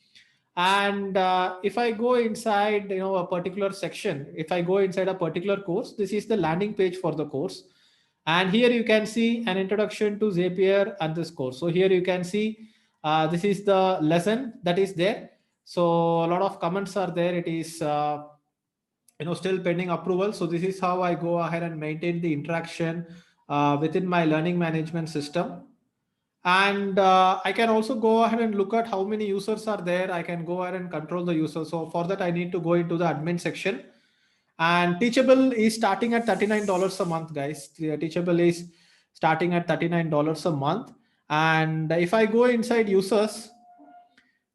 And if I go inside a particular section, if I go inside a particular course, this is the landing page for the course. And here you can see an introduction to Zapier and this course. So here you can see this is the lesson that is there. So a lot of comments are there. It is still pending approval. So this is how I go ahead and maintain the interaction within my learning management system. And I can also go ahead and look at how many users are there. I can go ahead and control the users. So for that, I need to go into the admin section. And Teachable is starting at $39 a month, guys. Teachable is starting at $39 a month. And if I go inside users,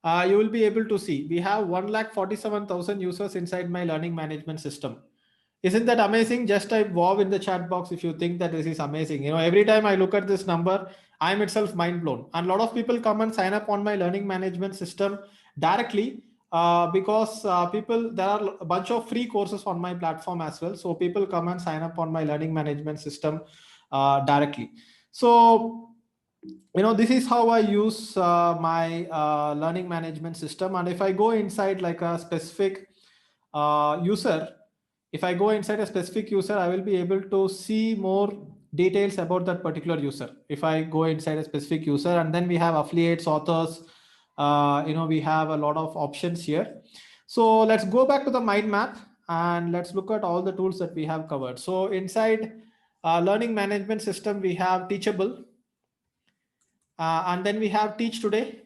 you will be able to see we have 1,47,000 users inside my learning management system. Isn't that amazing? Just type wow in the chat box if you think that this is amazing. Every time I look at this number, I'm itself mind blown. And a lot of people come and sign up on my learning management system directly because there are a bunch of free courses on my platform as well. So people come and sign up on my learning management system directly. So this is how I use my learning management system. And if I go inside like a specific user, if I go inside a specific user, I will be able to see more details about that particular user. If I go inside a specific user, and then we have affiliates, authors, we have a lot of options here. So let's go back to the mind map and let's look at all the tools that we have covered. So inside learning management system, we have Teachable, and then we have Teach Today,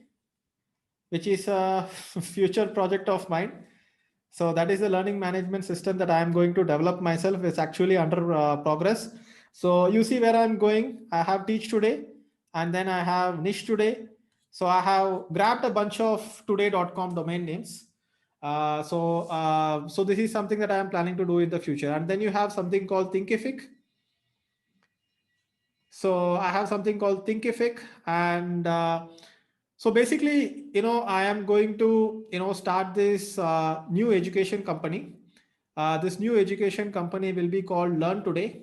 which is a future project of mine. So that is the learning management system that I am going to develop myself. It's actually under progress. So you see where I'm going. I have Teach Today, and then I have Niche Today. So I have grabbed a bunch of today.com domain names. So this is something that I am planning to do in the future. And then you have something called Thinkific. So I have something called Thinkific, and so basically, I am going to, start this new education company. This new education company will be called Learn Today.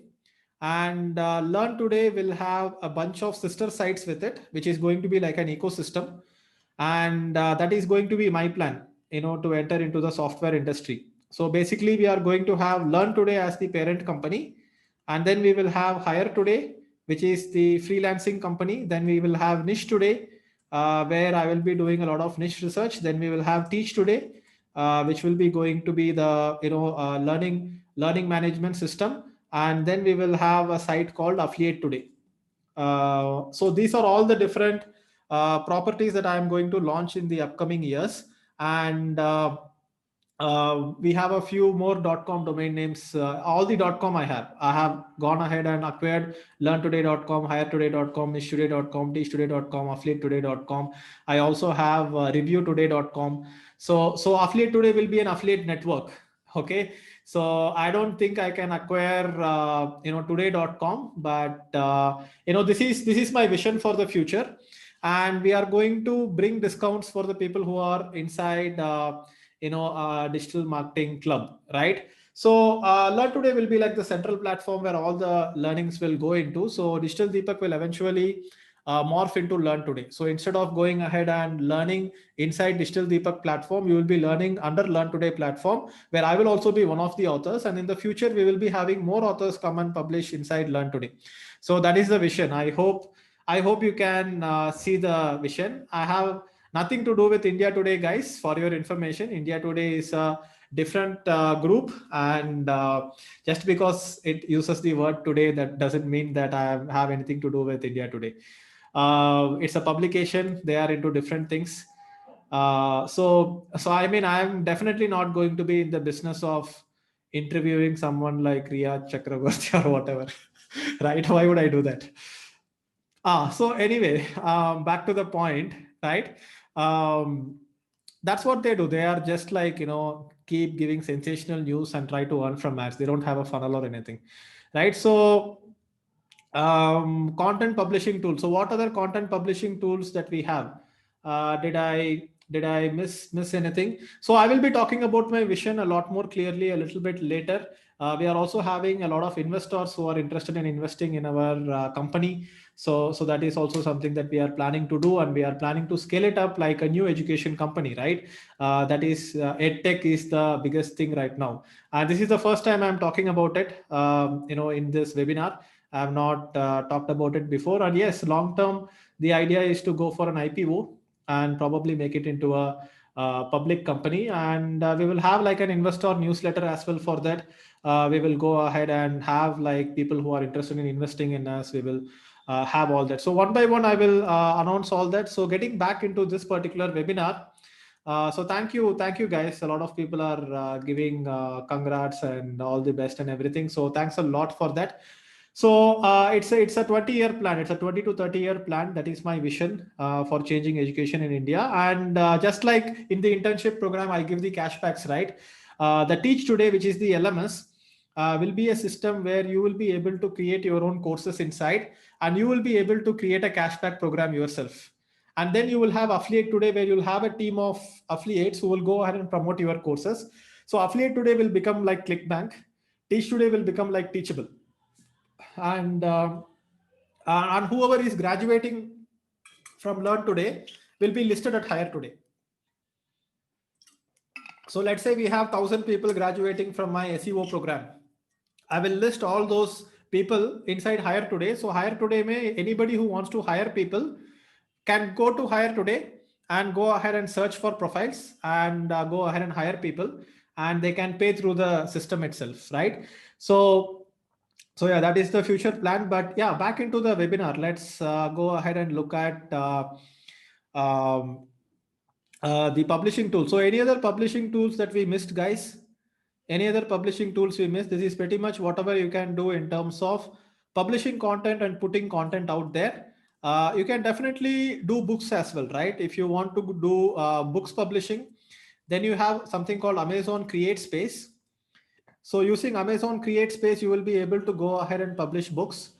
And Learn Today will have a bunch of sister sites with it, which is going to be like an ecosystem. And that is going to be my plan, to enter into the software industry. So basically, we are going to have Learn Today as the parent company. And then we will have Hire Today, which is the freelancing company. Then we will have Niche Today, where I will be doing a lot of niche research. Then we will have Teach Today, which will be going to be the learning management system. And then we will have a site called Affiliate Today. So these are all the different properties that I am going to launch in the upcoming years. And we have a few more .com domain names. All the .com I have gone ahead and acquired learntoday.com, hiretoday.com, nichetoday.com, teachtoday.com, affiliatetoday.com. I also have reviewtoday.com. So Affiliate Today will be an affiliate network. Okay. So I don't think I can acquire today.com, but this is my vision for the future. And we are going to bring discounts for the people who are inside digital marketing club, right? So Learn Today will be like the central platform where all the learnings will go into. So Digital Deepak will eventually morph into Learn Today. So instead of going ahead and learning inside Digital Deepak platform, you will be learning under Learn Today platform, where I will also be one of the authors. And in the future, we will be having more authors come and publish inside Learn Today. So that is the vision. I hope you can see the vision. I have nothing to do with India Today, guys. For your information, India Today is a different group, and just because it uses the word today, that doesn't mean that I have anything to do with India Today. It's a publication. They are into different things. So I mean, I'm definitely not going to be in the business of interviewing someone like Riya Chakraborty or whatever, right? Why would I do that? So anyway, back to the point, right? Um, that's what they do. They are just like, keep giving sensational news and try to earn from ads. They don't have a funnel or anything, right? So content publishing tools. So what other content publishing tools that we have? Did I miss anything? So I will be talking about my vision a lot more clearly a little bit later. We are also having a lot of investors who are interested in investing in our company. So that is also something that we are planning to do, and we are planning to scale it up like a new education company, right? That is EdTech is the biggest thing right now, and this is the first time I'm talking about it. In this webinar, I have not talked about it before. And yes, long term, the idea is to go for an IPO and probably make it into a public company. And we will have like an investor newsletter as well for that. We will go ahead and have like people who are interested in investing in us. We will have all that. So one by one, I will announce all that. So getting back into this particular webinar. So thank you guys. A lot of people are giving congrats and all the best and everything. So thanks a lot for that. So it's a 20-year plan. It's a 20 to 30-year plan. That is my vision for changing education in India. And just like in the internship program, I give the cashbacks, right? The Teach Today, which is the LMS, will be a system where you will be able to create your own courses inside, and you will be able to create a cashback program yourself. And then you will have Affiliate Today, where you'll have a team of affiliates who will go ahead and promote your courses. So Affiliate Today will become like ClickBank. Teach Today will become like Teachable, and whoever is graduating from Learn Today will be listed at Hire Today. So let's say we have 1,000 people graduating from my SEO program. I will list all those people inside Hire Today. So Hire Today may anybody who wants to hire people can go to Hire Today and go ahead and search for profiles and go ahead and hire people, and they can pay through the system itself, right? So yeah, that is the future plan. But yeah, back into the webinar. Let's go ahead and look at um, the publishing tool. So any other publishing tools that we missed, guys? Any other publishing tools we missed? This is pretty much whatever you can do in terms of publishing content and putting content out there. You can definitely do books as well, right? If you want to do books publishing, then you have something called Amazon Create Space. So using Amazon Create Space, you will be able to go ahead and publish books.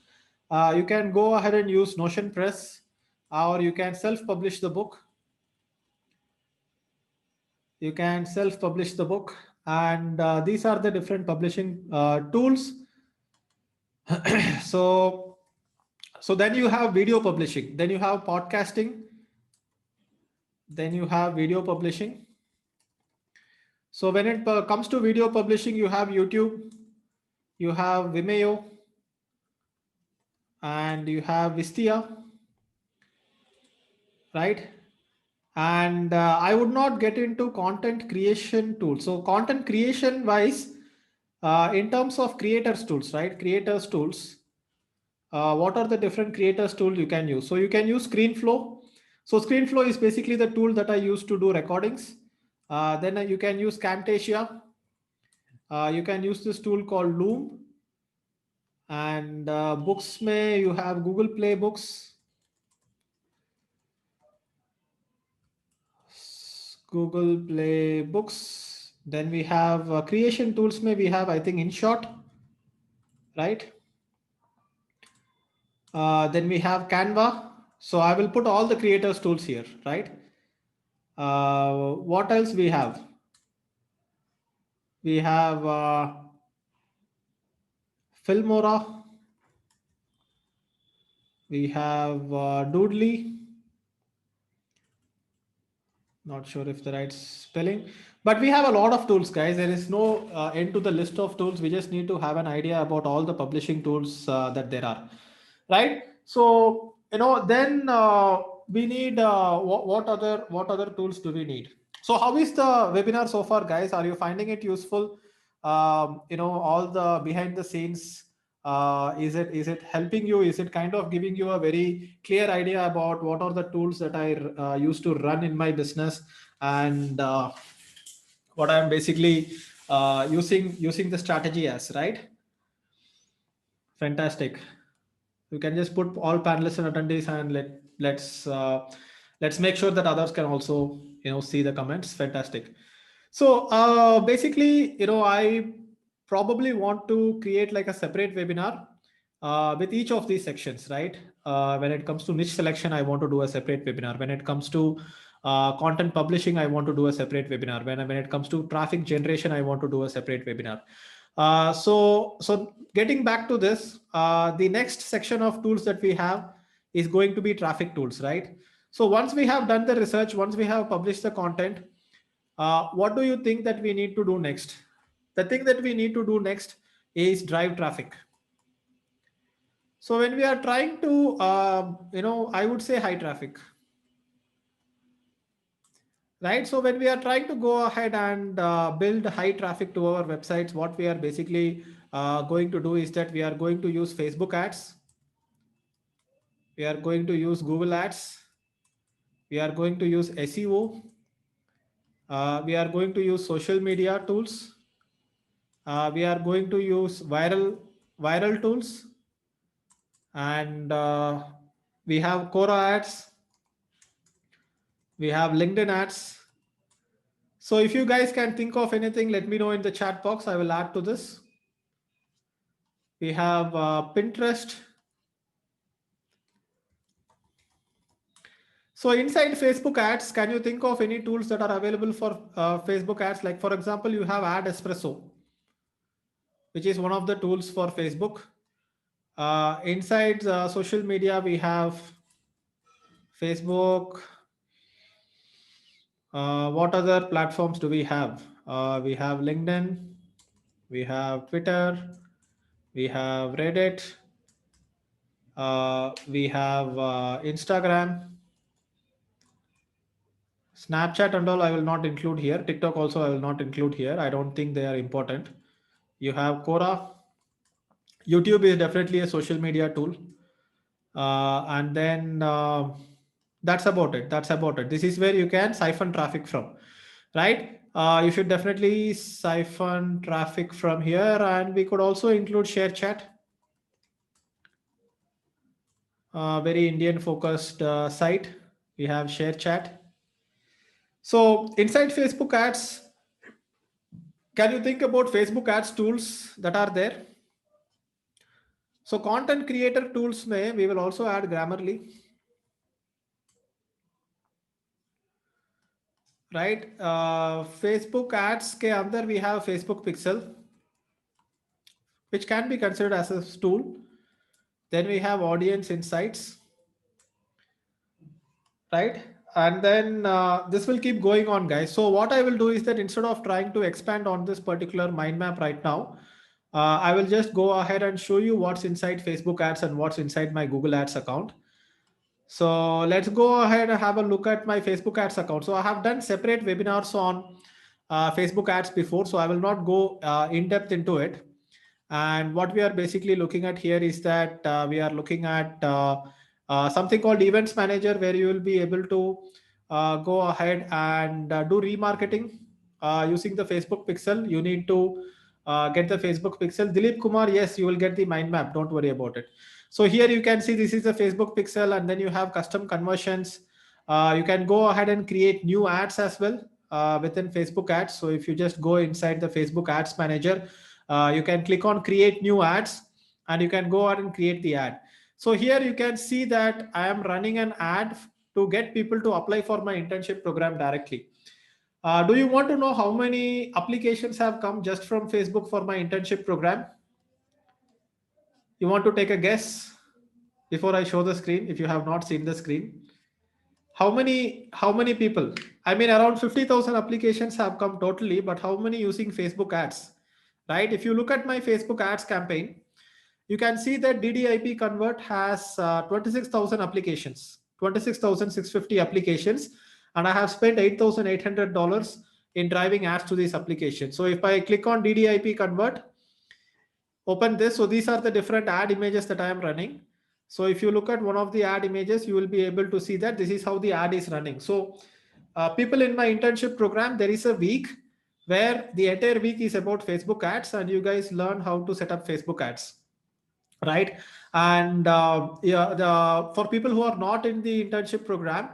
You can go ahead and use Notion Press, or you can self-publish the book. You can self-publish the book, and these are the different publishing tools. so, so then you have video publishing, then you have podcasting, then you have video publishing. So when it comes to video publishing, you have YouTube, you have Vimeo, and you have Wistia, right? And I would not get into content creation tools. So content creation wise, in terms of creators tools, right? Creators tools, what are the different creators tools you can use? So you can use ScreenFlow. So ScreenFlow is basically the tool that I use to do recordings. Then you can use Camtasia. You can use this tool called Loom. And books may you have Google Play Books, Google Play Books. Then we have creation tools. May we have, I think, InShot, right? Then we have Canva. So I will put all the creators tools here, right? What else we have? We have Filmora. We have Doodly. Not sure if the right spelling, but we have a lot of tools, guys. There is no end to the list of tools. We just need to have an idea about all the publishing tools that there are, right? So then we need what other tools do we need? So how is the webinar so far, guys? Are you finding it useful? All the behind the scenes, is it helping you? Is it kind of giving you a very clear idea about what are the tools that I use to run in my business, and what I'm basically using the strategy as, right? Fantastic. You can just put all panelists and attendees, and let's make sure that others can also see the comments. Fantastic. So basically, I probably want to create like a separate webinar with each of these sections, right? When it comes to niche selection, I want to do a separate webinar. When it comes to content publishing, I want to do a separate webinar. When it comes to traffic generation, I want to do a separate webinar. So getting back to this, the next section of tools that we have is going to be traffic tools, right? So once we have done the research, once we have published the content, what do you think that we need to do next? The thing that we need to do next is drive traffic. So when we are trying to, I would say high traffic, right? So when we are trying to go ahead and build high traffic to our websites, what we are basically going to do is that we are going to use Facebook ads. We are going to use Google ads. We are going to use SEO. We are going to use social media tools. We are going to use viral tools, and we have Quora ads. We have LinkedIn ads. So if you guys can think of anything, let me know in the chat box. I will add to this. We have Pinterest. So inside Facebook ads, can you think of any tools that are available for Facebook ads? Like for example, you have Ad Espresso, which is one of the tools for Facebook. Inside social media, we have Facebook. What other platforms do we have? We have LinkedIn, we have Twitter, we have Reddit, we have Instagram, Snapchat and all I will not include here. TikTok also I will not include here. I don't think they are important. You have Quora. YouTube is definitely a social media tool. And then that's about it. That's about it. This is where you can siphon traffic from, right? You should definitely siphon traffic from here. And we could also include share chat. Very Indian focused site. We have share chat. So inside Facebook ads, can you think about Facebook ads tools that are there? So content creator tools may we will also add Grammarly, right? Facebook ads ke under we have Facebook Pixel, which can be considered as a tool. Then we have audience insights, right? And then this will keep going on, guys. So what I will do is that instead of trying to expand on this particular mind map right now, I will just go ahead and show you what's inside Facebook ads and what's inside my Google ads account. So let's go ahead and have a look at my Facebook ads account. So I have done separate webinars on Facebook ads before, so I will not go in depth into it. And what we are basically looking at here is that we are looking at something called Events Manager, where you will be able to go ahead and do remarketing using the Facebook Pixel. You need to get the Facebook Pixel. Dilip Kumar, yes, you will get the mind map. Don't worry about it. So here you can see this is the Facebook Pixel, and then you have custom conversions. You can go ahead and create new ads as well within Facebook ads. So if you just go inside the Facebook Ads Manager, you can click on create new ads and you can go ahead and create the ad. So here you can see that I am running an ad to get people to apply for my internship program directly. Do you want to know how many applications have come just from Facebook for my internship program? You want to take a guess before I show the screen if you have not seen the screen? How many people? I mean, around 50,000 applications have come totally, but how many using Facebook ads? Right? If you look at my Facebook ads campaign, you can see that DDIP Convert has 26,000 applications, 26,650 applications, and I have spent $8,800 in driving ads to these applications. So if I click on DDIP Convert, open this. So these are the different ad images that I am running. So if you look at one of the ad images, you will be able to see that this is how the ad is running. So people in my internship program, there is a week where the entire week is about Facebook ads, and you guys learn how to set up Facebook ads. right? And yeah, for people who are not in the internship program,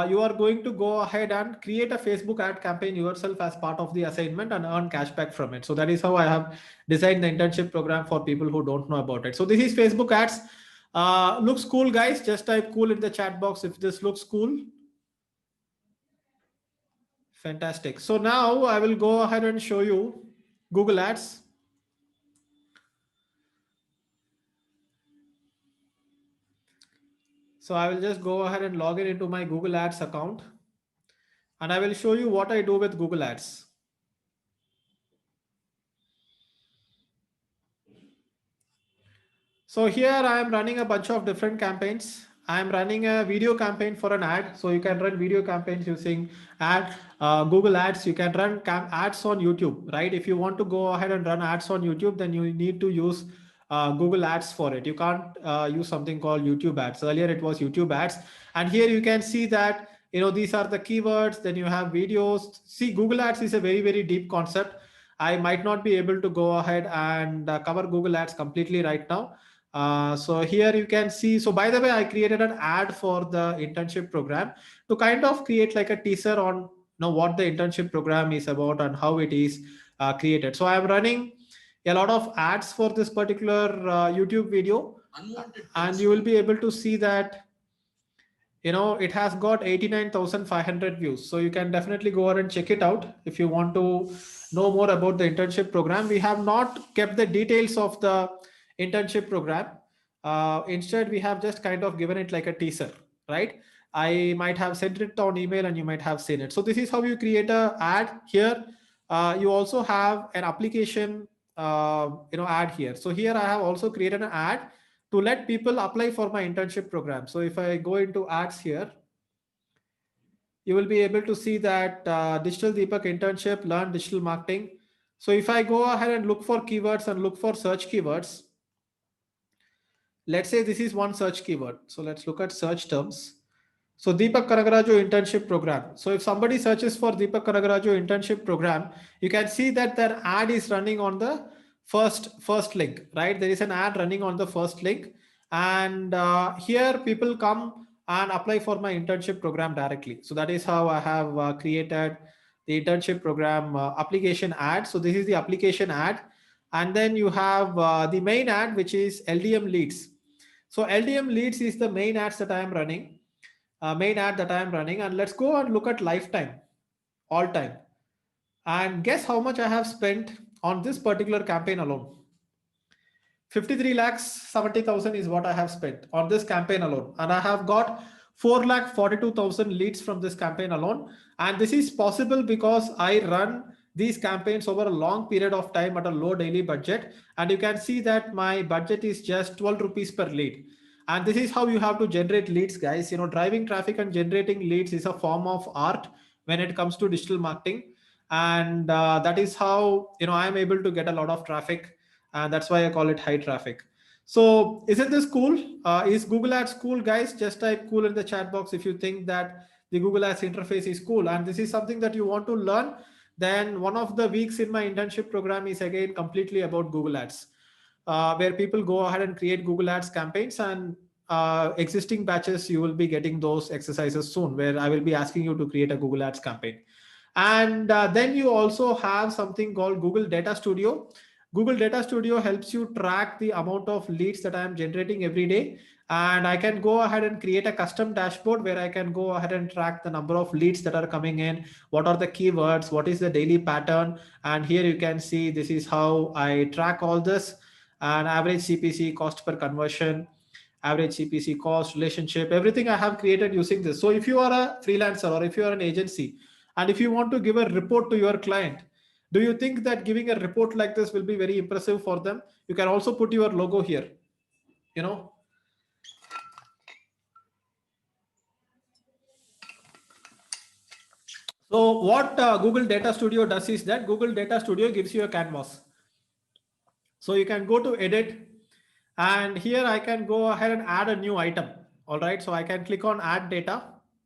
you are going to go ahead and create a Facebook ad campaign yourself as part of the assignment and earn cashback from it. So that is how I have designed the internship program for people who don't know about it. So this is Facebook ads. Looks cool, guys. Just type cool in the chat box if this looks cool. Fantastic. So now I will go ahead and show you Google Ads. So I will just go ahead and log in into my Google Ads account, and I will show you what I do with Google Ads. So here I am running a bunch of different campaigns. I am running a video campaign for an ad. So you can run video campaigns using Google Ads. You can run ads on YouTube, right? If you want to go ahead and run ads on YouTube, then you need to use Google Ads for it. You can't use something called YouTube Ads. Earlier it was YouTube Ads, and here you can see that these are the keywords. Then you have videos. See, Google Ads is a very deep concept. I might not be able to go ahead and cover Google Ads completely right now. So here you can see, so by the way, I created an ad for the internship program to kind of create like a teaser on what the internship program is about and how it is created. So I'm running a lot of ads for this particular YouTube video, and you will be able to see that it has got 89,500 views. So you can definitely go ahead and check it out if you want to know more about the internship program. We have not kept the details of the internship program. Instead, we have just kind of given it like a teaser, right? I might have sent it on email and you might have seen it. So this is how you create a ad here. You also have an application ad here. So here I have also created an ad to let people apply for my internship program. So if I go into ads here, you will be able to see that Digital Deepak internship, learn digital marketing. So if I go ahead and look for keywords and look for search keywords, let's say this is one search keyword. So let's look at search terms. So Deepak Kanagaraju internship program. So if somebody searches for Deepak Kanagaraju internship program, you can see that their ad is running on the first link, right? There is an ad running on the first link, and here people come and apply for my internship program directly. So that is how I have created the internship program application ad. So this is the application ad, and then you have the main ad, which is LDM leads. So LDM leads is the main ads that I am running main ad that I am running, and let's go and look at lifetime, all time, and guess how much I have spent on this particular campaign alone. 53 lakhs 70,000 is what I have spent on this campaign alone, and I have got 4 lakh 42,000 leads from this campaign alone. And this is possible because I run these campaigns over a long period of time at a low daily budget, and you can see that my budget is just 12 rupees per lead. And this is how you have to generate leads, guys. Driving traffic and generating leads is a form of art when it comes to digital marketing, and that is how I am able to get a lot of traffic, and that's why I call it high traffic. So isn't this cool? Is Google Ads cool, guys? Just type cool in the chat box if you think that the Google Ads interface is cool and this is something that you want to learn. Then one of the weeks in my internship program is again completely about Google Ads, where people go ahead and create Google Ads campaigns, and existing batches, you will be getting those exercises soon, where I will be asking you to create a Google Ads campaign. And then you also have something called Google Data Studio. Google Data Studio helps you track the amount of leads that I am generating every day. And I can go ahead and create a custom dashboard where I can go ahead and track the number of leads that are coming in, what are the keywords, what is the daily pattern. And here you can see this is how I track all this, and average CPC, cost per conversion, average CPC cost, relationship, everything I have created using this. So if you are a freelancer or if you are an agency, and if you want to give a report to your client, do you think that giving a report like this will be very impressive for them? You can also put your logo here, you know. So what Google Data Studio does is that Google Data Studio gives you a canvas. So you can go to edit, and here I can go ahead and add a new item. All right. So I can click on add data,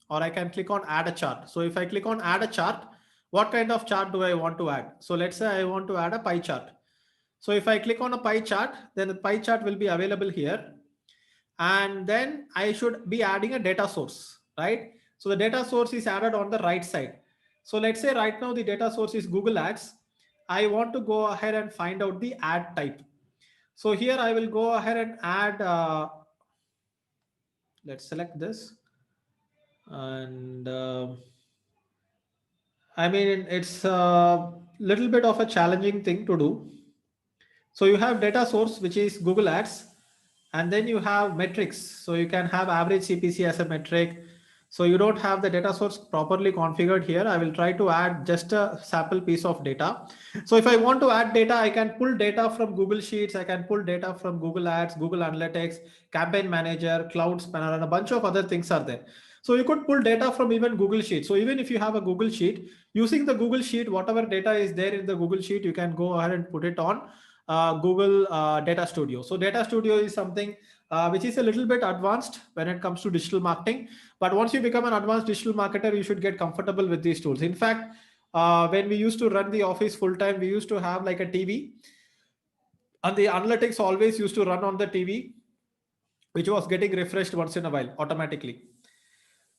or I can click on add a chart. So if I click on add a chart, what kind of chart do I want to add? So let's say I want to add a pie chart. So if I click on a pie chart, then the pie chart will be available here. And then I should be adding a data source, right? So the data source is added on the right side. So let's say right now the data source is Google Ads. I want to go ahead and find out the ad type. So here I will go ahead and add, let's select this. And I mean, it's a little bit of a challenging thing to do. So you have data source, which is Google Ads, and then you have metrics. So you can have average CPC as a metric. So you don't have the data source properly configured here. I will try to add just a sample piece of data. So if I want to add data, I can pull data from Google Sheets. I can pull data from Google Ads, Google Analytics, Campaign Manager, Cloud Spanner, and a bunch of other things are there. So you could pull data from even Google Sheet. So even if you have a Google Sheet, using the Google Sheet, whatever data is there in the Google Sheet, you can go ahead and put it on Google Data Studio. So Data Studio is something which is a little bit advanced when it comes to digital marketing. But once you become an advanced digital marketer, you should get comfortable with these tools. In fact, when we used to run the office full time, we used to have like a TV, and the analytics always used to run on the TV, which was getting refreshed once in a while automatically.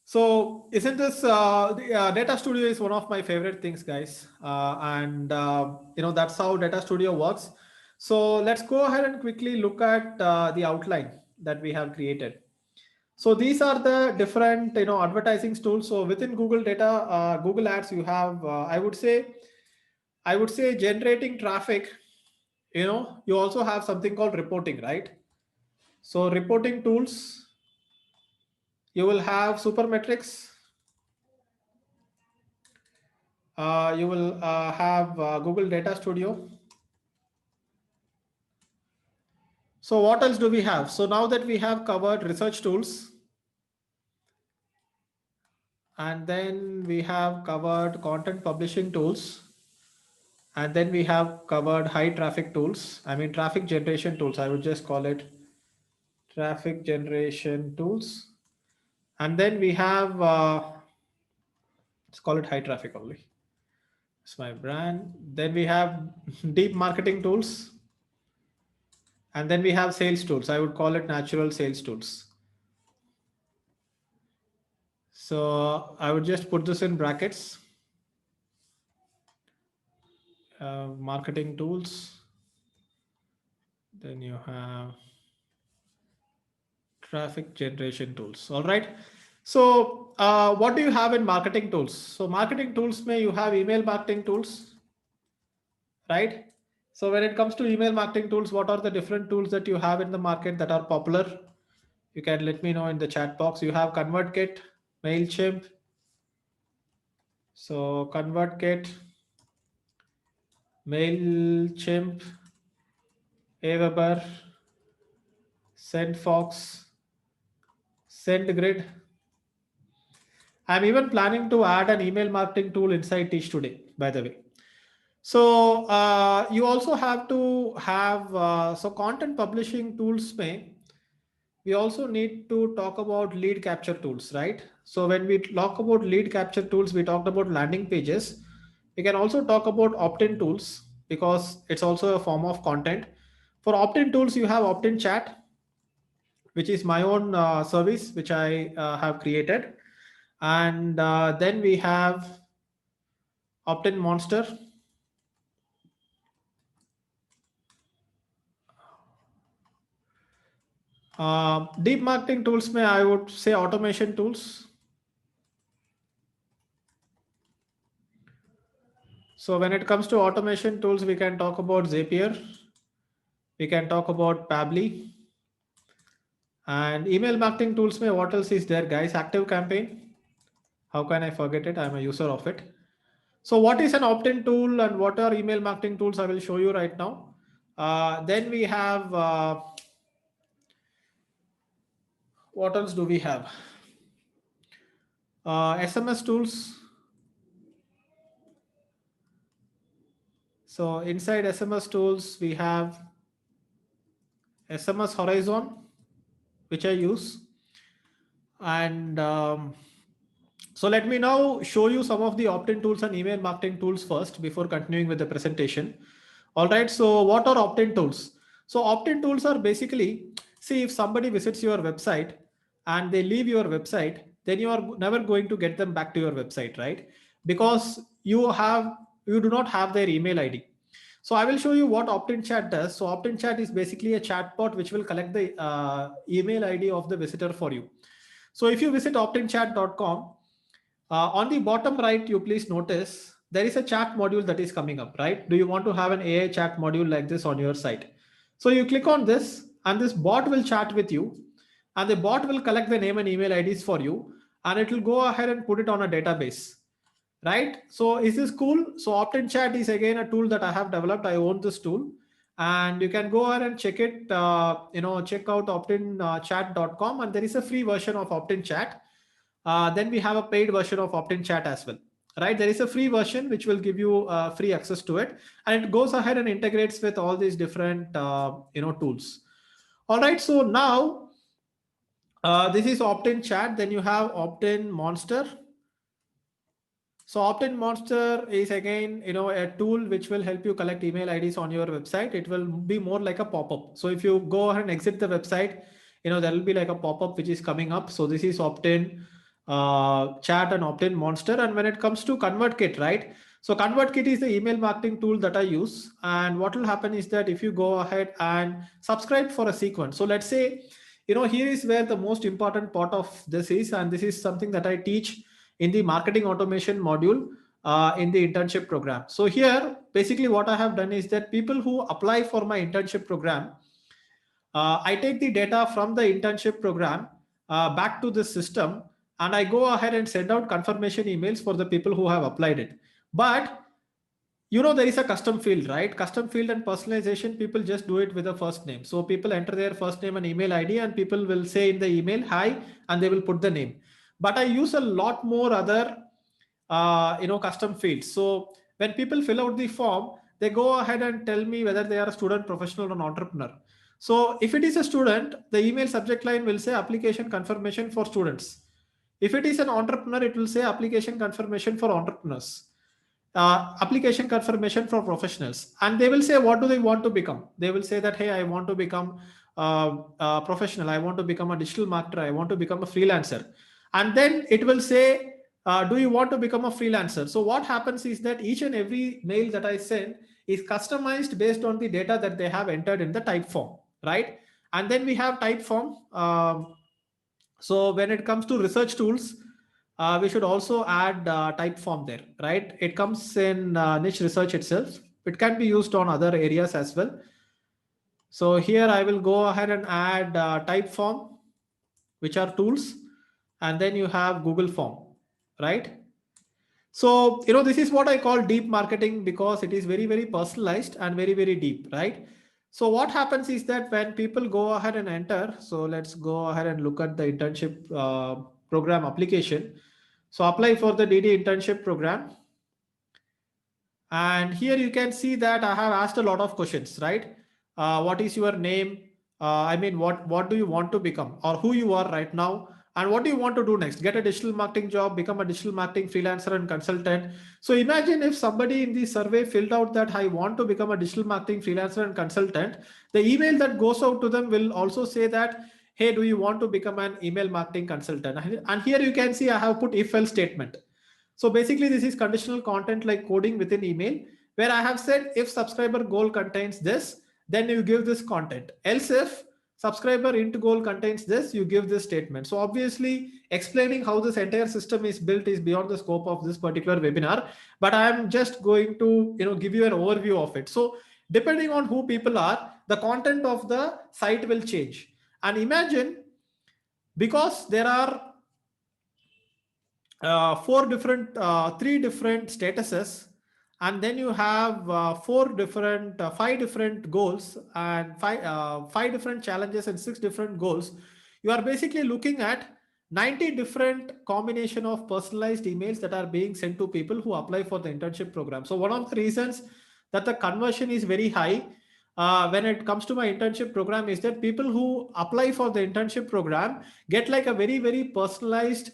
So isn't this Data Studio is one of my favorite things, guys, and that's how Data Studio works. So let's go ahead and quickly look at the outline that we have created. So these are the different advertising tools. So within Google Data, Google Ads, you have I would say generating traffic. You also have something called reporting, right? So reporting tools, you will have Supermetrics. You will have Google Data Studio. So what else do we have? So now that we have covered research tools, and then we have covered content publishing tools, and then we have covered high traffic tools. I mean, traffic generation tools. I would just call it traffic generation tools. And then we have, let's call it high traffic only. It's my brand. Then we have deep marketing tools. And then we have sales tools. I would call it natural sales tools. So I would just put this in brackets. Marketing tools. Then you have traffic generation tools. All right. So what do you have in marketing tools? So marketing tools may you have email marketing tools, right? So when it comes to email marketing tools, what are the different tools that you have in the market that are popular? You can let me know in the chat box. You have ConvertKit, MailChimp. So ConvertKit, MailChimp, Aweber, SendFox, SendGrid. I'm even planning to add an email marketing tool inside Teach Today, by the way. So you also have to have so content publishing tools may we also need to talk about lead capture tools, right? So when we talk about lead capture tools, we talked about landing pages. We can also talk about opt-in tools because it's also a form of content. For opt-in tools, you have opt-in chat, which is my own service, which I have created. And then we have opt-in monster. Deep marketing tools may I would say automation tools. So when it comes to automation tools, we can talk about Zapier. We can talk about Pabbly. And email marketing tools may what else is there, guys? Active Campaign. How can I forget it? I'm a user of it. So what is an opt-in tool and what are email marketing tools? I will show you right now. Then we have, what else do we have? SMS tools. So inside SMS tools, we have SMS Horizon, which I use. And so let me now show you some of the opt-in tools and email marketing tools first before continuing with the presentation. All right. So what are opt-in tools? So opt-in tools are basically, see, if somebody visits your website and they leave your website, then you are never going to get them back to your website, right? Because you do not have their email ID. So I will show you what opt-in chat does. So opt-in chat is basically a chatbot which will collect the email ID of the visitor for you. So if you visit optinchat.com, on the bottom right, you please notice there is a chat module that is coming up, right? Do you want to have an AI chat module like this on your site? So you click on this and this bot will chat with you, and the bot will collect the name and email IDs for you, and it will go ahead and put it on a database, right? So is this cool? So opt-in chat is again a tool that I have developed. I own this tool, and you can go ahead and check it, check out optinchat.com, and there is a free version of opt-in chat. Then we have a paid version of opt-in chat as well, right? There is a free version which will give you free access to it, and it goes ahead and integrates with all these different tools. All right, so now this is opt-in chat. Then you have opt-in monster. So opt-in monster is again a tool which will help you collect email IDs on your website. It will be more like a pop-up. So if you go ahead and exit the website, there will be like a pop-up which is coming up. So this is opt-in chat and opt-in monster. And when it comes to ConvertKit, right? So ConvertKit is the email marketing tool that I use. And what will happen is that if you go ahead and subscribe for a sequence, so let's say, here is where the most important part of this is, and this is something that I teach in the marketing automation module in the internship program. So here, basically what I have done is that people who apply for my internship program, I take the data from the internship program back to the system, and I go ahead and send out confirmation emails for the people who have applied it. But there is a custom field, right? Custom field and personalization, people just do it with a first name. So people enter their first name and email ID, and people will say in the email, hi, and they will put the name. But I use a lot more other, custom fields. So when people fill out the form, they go ahead and tell me whether they are a student, professional, or an entrepreneur. So if it is a student, the email subject line will say application confirmation for students. If it is an entrepreneur, it will say application confirmation for entrepreneurs. Application confirmation for professionals, and they will say what do they want to become. They will say that, hey, I want to become a professional, I want to become a digital marketer, I want to become a freelancer. And then it will say, do you want to become a freelancer? So what happens is that each and every mail that I send is customized based on the data that they have entered in the type form, right? And then we have type form. So when it comes to research tools, we should also add type form there, right? It comes in niche research itself. It can be used on other areas as well. So here I will go ahead and add type form, which are tools, and then you have Google form, right? So, this is what I call deep marketing, because it is very, very personalized and very, very deep, right? So what happens is that when people go ahead and enter, so let's go ahead and look at the internship program application. So apply for the DD internship program. And here you can see that I have asked a lot of questions, right? What is your name? What do you want to become, or who you are right now? And what do you want to do next? Get a digital marketing job, become a digital marketing freelancer and consultant. So imagine if somebody in the survey filled out that I want to become a digital marketing freelancer and consultant, the email that goes out to them will also say that, hey, do you want to become an email marketing consultant? And here you can see I have put if else statement. So basically this is conditional content like coding within email, where I have said if subscriber goal contains this, then you give this content. Else if subscriber int goal contains this, you give this statement. So obviously explaining how this entire system is built is beyond the scope of this particular webinar, but I'm just going to give you an overview of it. So depending on who people are, the content of the site will change. And imagine, because there are three different statuses, and then you have five different goals, and five different challenges and 6 different goals. You are basically looking at 90 different combination of personalized emails that are being sent to people who apply for the internship program. So one of the reasons that the conversion is very high when it comes to my internship program is that people who apply for the internship program get like a very, very personalized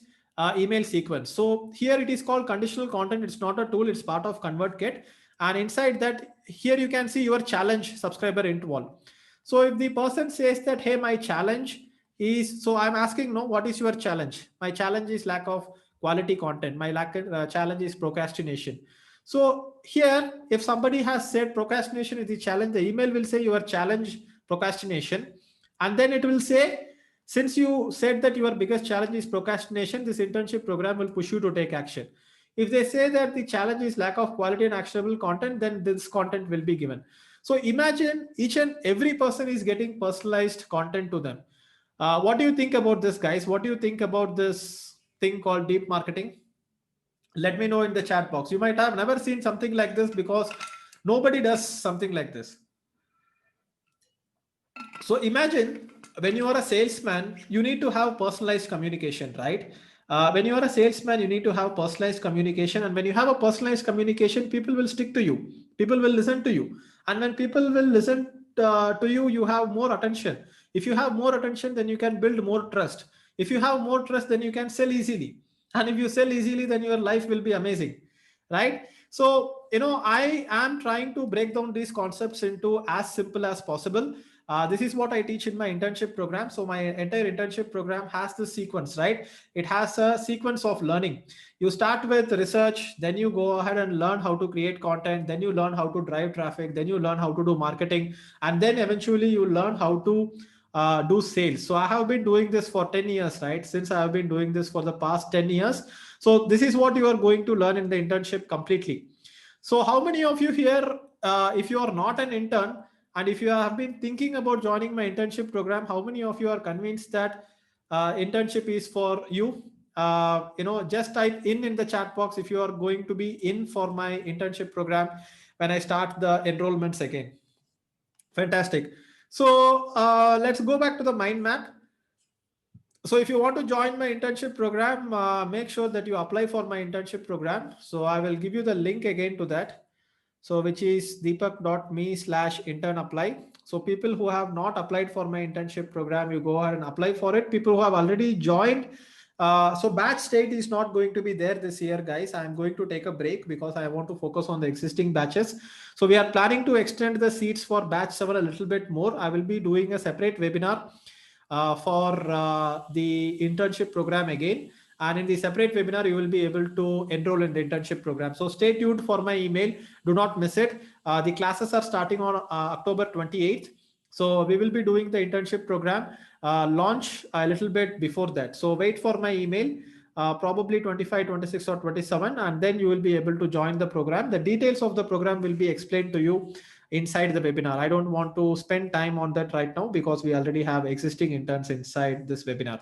email sequence. So here it is called conditional content. It's not a tool, it's part of ConvertKit. And inside that, here you can see your challenge subscriber interval. So if the person says that, hey, my challenge is, so I'm asking, no, what is your challenge? My challenge is lack of quality content. My challenge is procrastination. So here, if somebody has said procrastination is the challenge, the email will say your challenge procrastination. And then it will say, since you said that your biggest challenge is procrastination, this internship program will push you to take action. If they say that the challenge is lack of quality and actionable content, then this content will be given. So imagine each and every person is getting personalized content to them. What do you think about this, guys? What do you think about this thing called deep marketing? Let me know in the chat box. You might have never seen something like this because nobody does something like this. So imagine when you are a salesman, you need to have personalized communication, right? When you are a salesman, you need to have personalized communication. And when you have a personalized communication, people will stick to you. People will listen to you. And when people will listen to you, you have more attention. If you have more attention, then you can build more trust. If you have more trust, then you can sell easily. And if you sell easily, then your life will be amazing, right? So, I am trying to break down these concepts into as simple as possible. This is what I teach in my internship program. So my entire internship program has this sequence, right? It has a sequence of learning. You start with research, then you go ahead and learn how to create content, then you learn how to drive traffic, then you learn how to do marketing, and then eventually you learn how to do sales. So I have been doing this for 10 years, right? Since I have been doing this for the past 10 years. So this is what you are going to learn in the internship completely. So how many of you here, if you are not an intern, and if you have been thinking about joining my internship program, how many of you are convinced that internship is for you? Just type in the chat box if you are going to be in for my internship program when I start the enrollments again. Fantastic. So let's go back to the mind map. So if you want to join my internship program, make sure that you apply for my internship program. So I will give you the link again to that. So which is deepak.me/intern apply. So people who have not applied for my internship program, you go ahead and apply for it. People who have already joined, so batch date is not going to be there this year, guys. I'm going to take a break because I want to focus on the existing batches. So we are planning to extend the seats for batch 7 a little bit more. I will be doing a separate webinar for the internship program again. And in the separate webinar, you will be able to enroll in the internship program. So stay tuned for my email. Do not miss it. The classes are starting on October 28th. So we will be doing the internship program launch a little bit before that. So wait for my email, probably 25, 26 or 27, and then you will be able to join the program. The details of the program will be explained to you inside the webinar. I don't want to spend time on that right now because we already have existing interns inside this webinar.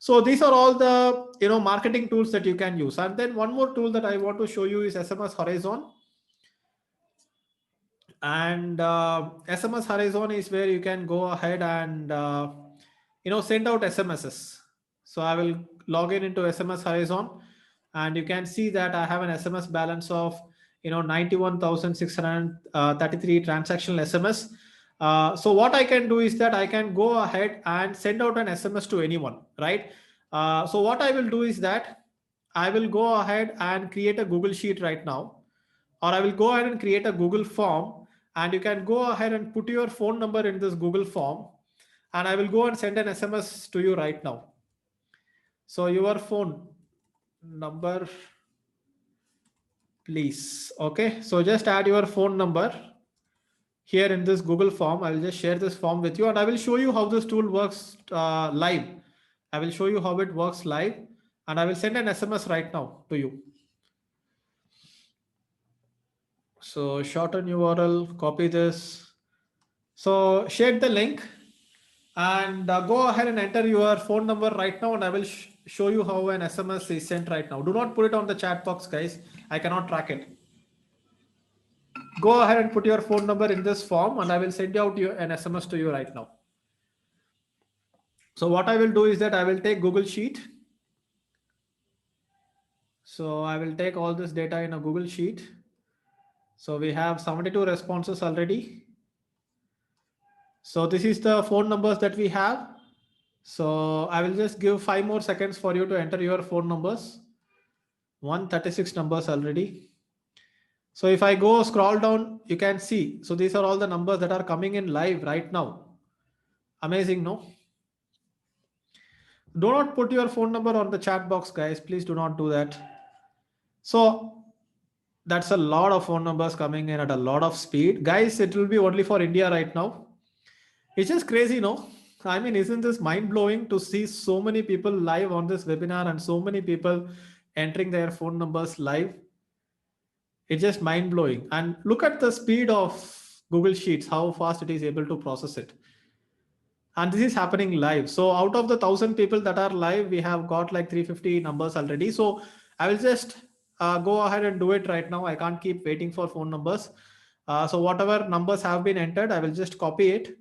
So these are all the marketing tools that you can use. And then one more tool that I want to show you is SMS Horizon. And SMS Horizon is where you can go ahead and send out SMSs. So I will log in into SMS Horizon, and you can see that I have an SMS balance of 91,633 transactional SMS. So what I can do is that I can go ahead and send out an SMS to anyone, right? So what I will do is that I will go ahead and create a Google Sheet right now, or I will go ahead and create a Google form, and you can go ahead and put your phone number in this Google form, and I will go and send an SMS to you right now. So your phone number, please. Okay, so just add your phone number here in this Google form. I will just share this form with you, and I will show you how this tool works live. I will show you how it works live, and I will send an SMS right now to you. So shorten URL, copy this. So share the link and go ahead and enter your phone number right now, and I will show you how an SMS is sent right now. Do not put it on the chat box, guys. I cannot track it. Go ahead and put your phone number in this form, and I will send out an SMS to you right now. So what I will do is that I will take Google Sheet. So I will take all this data in a Google Sheet. So we have 72 responses already. So this is the phone numbers that we have. So I will just give 5 more seconds for you to enter your phone numbers. 136 numbers already. So if I go scroll down, you can see. So these are all the numbers that are coming in live right now. Amazing, no? Do not put your phone number on the chat box, guys. Please do not do that. So that's a lot of phone numbers coming in at a lot of speed. Guys, it will be only for India right now. It's just crazy, no? I mean, isn't this mind blowing to see so many people live on this webinar and so many people entering their phone numbers live? It's just mind blowing. And look at the speed of Google Sheets, how fast it is able to process it. And this is happening live. So out of the 1,000 people that are live, we have got like 350 numbers already. So I will just go ahead and do it right now. I can't keep waiting for phone numbers. So whatever numbers have been entered, I will just copy it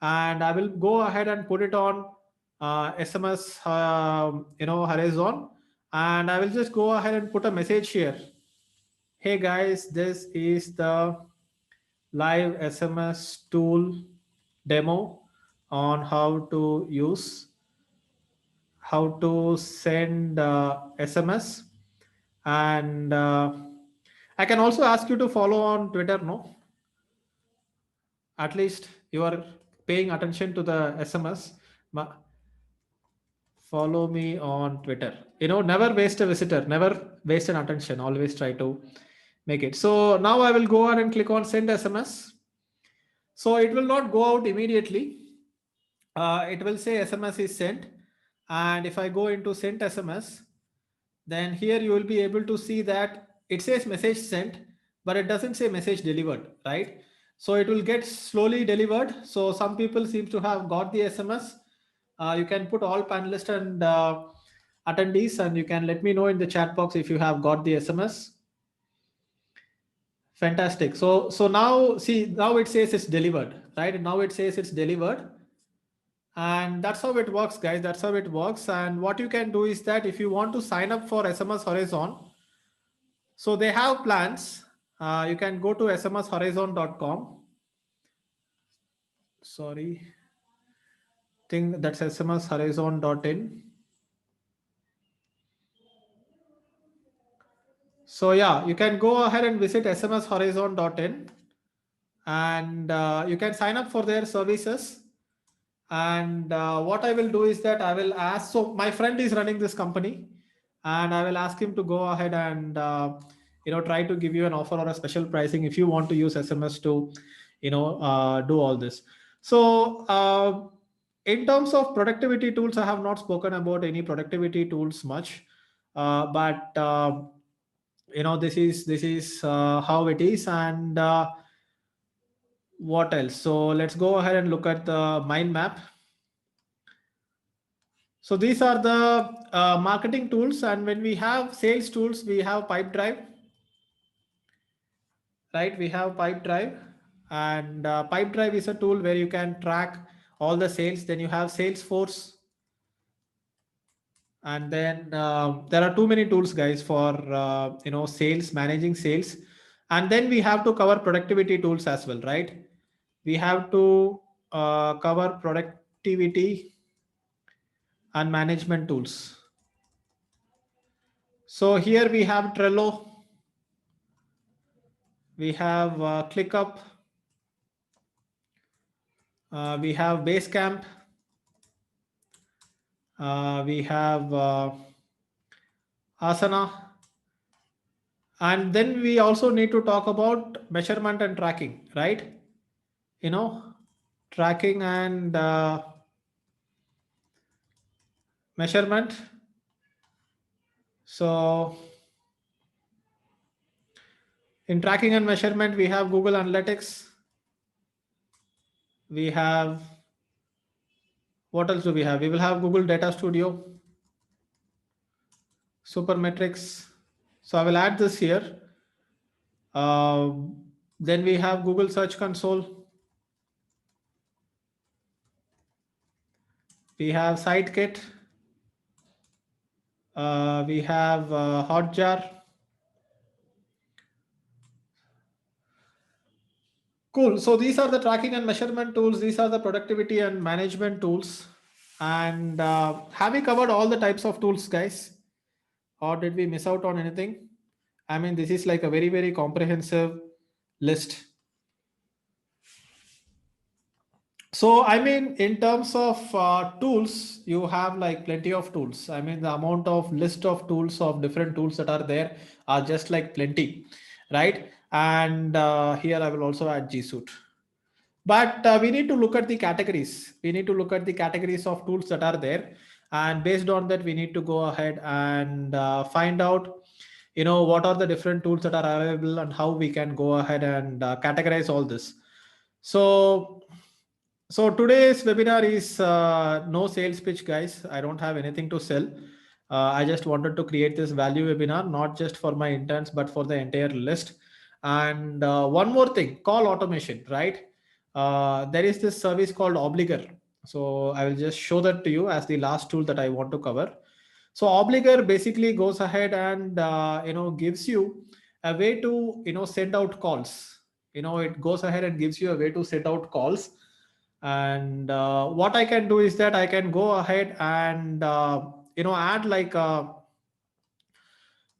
and I will go ahead and put it on SMS, horizon, and I will just go ahead and put a message here. Hey guys, this is the live SMS tool demo on how to send SMS, and I can also ask you to follow on Twitter, no? At least you are paying attention to the SMS. Follow me on Twitter. Never waste a visitor, never waste an attention. Always try to make it. So now I will go ahead and click on send SMS. So it will not go out immediately. It will say SMS is sent. And if I go into send SMS, then here you will be able to see that it says message sent, but it doesn't say message delivered, right? So it will get slowly delivered. So some people seem to have got the SMS. You can put all panelists and attendees, and you can let me know in the chat box if you have got the SMS. Fantastic. So now see, now it says it's delivered, right? Now it says it's delivered. And that's how it works, guys. That's how it works. And what you can do is that if you want to sign up for SMS Horizon, so they have plans. You can go to smshorizon.com. Sorry, I think that's smshorizon.in. So yeah, you can go ahead and visit smshorizon.in, and you can sign up for their services. And what I will do is that I will ask, so my friend is running this company, and I will ask him to go ahead and try to give you an offer or a special pricing if you want to use SMS to do all this. So in terms of productivity tools, I have not spoken about any productivity tools much, but this is how it is. And what else? So let's go ahead and look at the mind map. So these are the marketing tools, and when we have sales tools, we have Pipedrive, right? We have Pipedrive, and Pipedrive is a tool where you can track all the sales. Then you have Salesforce, and then there are too many tools, guys, for sales, managing sales. And then we have to cover productivity tools as well, right? We have to cover productivity and management tools. So here we have Trello, we have ClickUp, we have Basecamp, we have Asana, and then we also need to talk about measurement and tracking, right? Tracking and measurement. So in tracking and measurement, we have Google Analytics. We have, what else do we have? We will have Google Data Studio, Supermetrics. So I will add this here. Then we have Google Search Console. We have SiteKit. We have Hotjar. Cool. So these are the tracking and measurement tools. These are the productivity and management tools. And have we covered all the types of tools, guys? Or did we miss out on anything? I mean, this is like a very, very comprehensive list. So, I mean, in terms of tools, you have like plenty of tools. I mean, the amount of list of tools of different tools that are there are just like plenty, right? And here I will also add G Suite. But we need to look at the categories. We need to look at the categories of tools that are there. And based on that, we need to go ahead and find out, what are the different tools that are available and how we can go ahead and categorize all this. So, so today's webinar is no sales pitch, guys. I don't have anything to sell. I just wanted to create this value webinar, not just for my interns, but for the entire list. And one more thing, call automation, right? There is this service called Obliger. So I will just show that to you as the last tool that I want to cover. So Obliger basically goes ahead and gives you a way to send out calls. It goes ahead and gives you a way to send out calls. And what I can do is that I can go ahead and add like a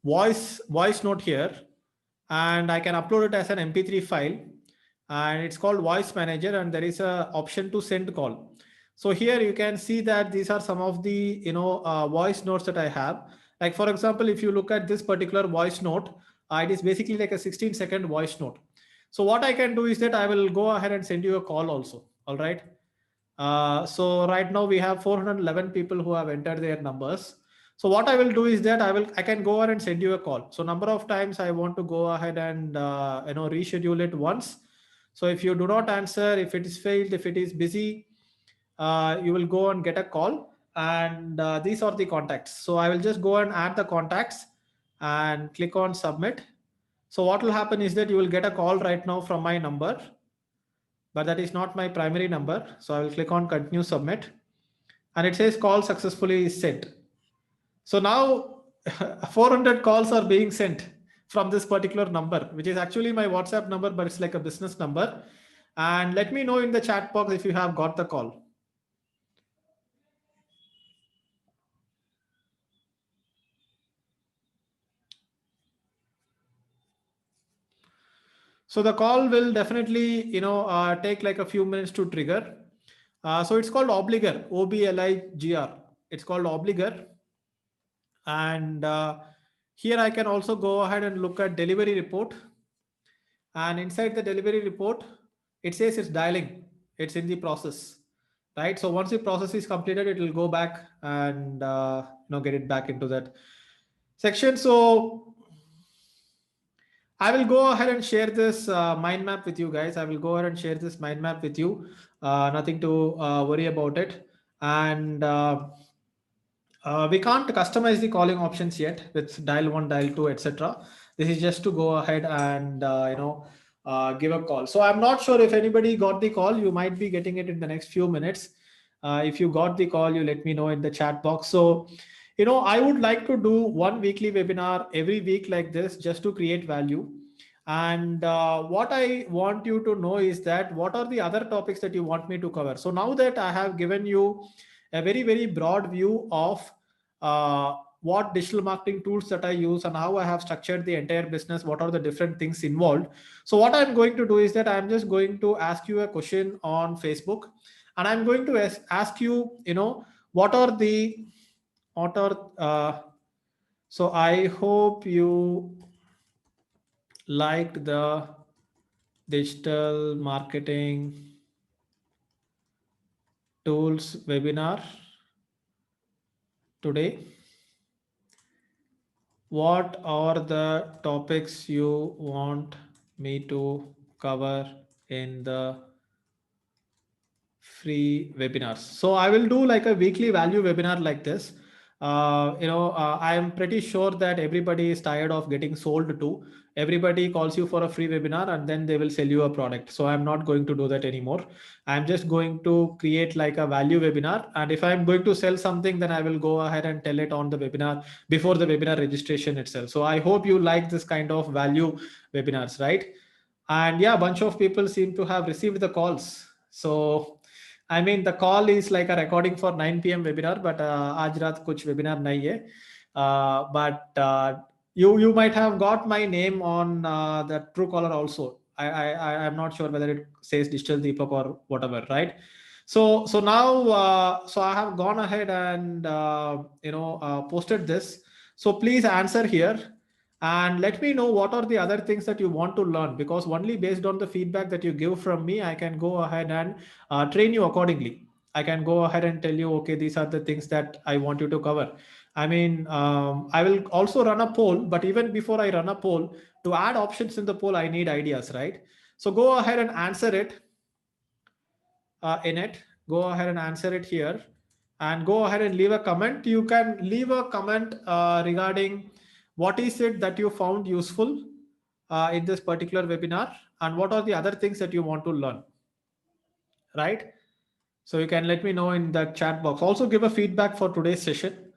voice note here, and I can upload it as an mp3 file, and it's called voice manager, and there is a option to send call. So here you can see that these are some of the voice notes that I have. Like for example, if you look at this particular voice note, it is basically like a 16-second voice note. So what I can do is that I will go ahead and send you a call also. All right. So right now we have 411 people who have entered their numbers. So what I will do is that I can go ahead and send you a call. So number of times I want to go ahead and reschedule it once. So if you do not answer, if it is failed, if it is busy, you will go and get a call. And these are the contacts. So I will just go and add the contacts and click on submit. So what will happen is that you will get a call right now from my number, but that is not my primary number. So I will click on continue submit, and it says call successfully sent. So now 400 calls are being sent from this particular number, which is actually my WhatsApp number, but it's like a business number. And let me know in the chat box if you have got the call. So the call will definitely, take like a few minutes to trigger. So it's called Obliger, Obligr. It's called Obliger. And here I can also go ahead and look at delivery report. And inside the delivery report, it says it's dialing. It's in the process, right? So once the process is completed, it will go back and get it back into that section. So I will go ahead and share this mind map with you guys. I will go ahead and share this mind map with you. Nothing to worry about it. And we can't customize the calling options yet with dial 1, dial 2, etc. This is just to go ahead and give a call. So I'm not sure if anybody got the call. You might be getting it in the next few minutes. If you got the call, you let me know in the chat box. So I would like to do one weekly webinar every week like this, just to create value. And what I want you to know is that what are the other topics that you want me to cover. So now that I have given you a very, very broad view of what digital marketing tools that I use and how I have structured the entire business, what are the different things involved. So what I'm going to do is that I'm just going to ask you a question on Facebook, and I'm going to ask you, what are the, what are, so I hope you liked the digital marketing tools webinar today. What are the topics you want me to cover in the free webinars? So I will do like a weekly value webinar like this. I am pretty sure that everybody is tired of getting sold to. Everybody calls you for a free webinar and then they will sell you a product. So I'm not going to do that anymore. I'm just going to create like a value webinar. And if I'm going to sell something, then I will go ahead and tell it on the webinar before the webinar registration itself. So I hope you like this kind of value webinars, right? And yeah, a bunch of people seem to have received the calls. So I mean, the call is like a recording for 9 p.m. webinar, but आज रात कुछ webinar नहीं है. But You might have got my name on the Truecaller also. I'm not sure whether it says Digital Deepak or whatever, right? So now so I have gone ahead and posted this. So please answer here and let me know what are the other things that you want to learn, because only based on the feedback that you give from me, I can go ahead and train you accordingly. I can go ahead and tell you, okay, these are the things that I want you to cover. I mean, I will also run a poll, but even before I run a poll, to add options in the poll, I need ideas, right? So go ahead and answer it in it. Go ahead and answer it here and go ahead and leave a comment. You can leave a comment regarding what is it that you found useful in this particular webinar and what are the other things that you want to learn, right? So you can let me know in the chat box. Also give a feedback for today's session.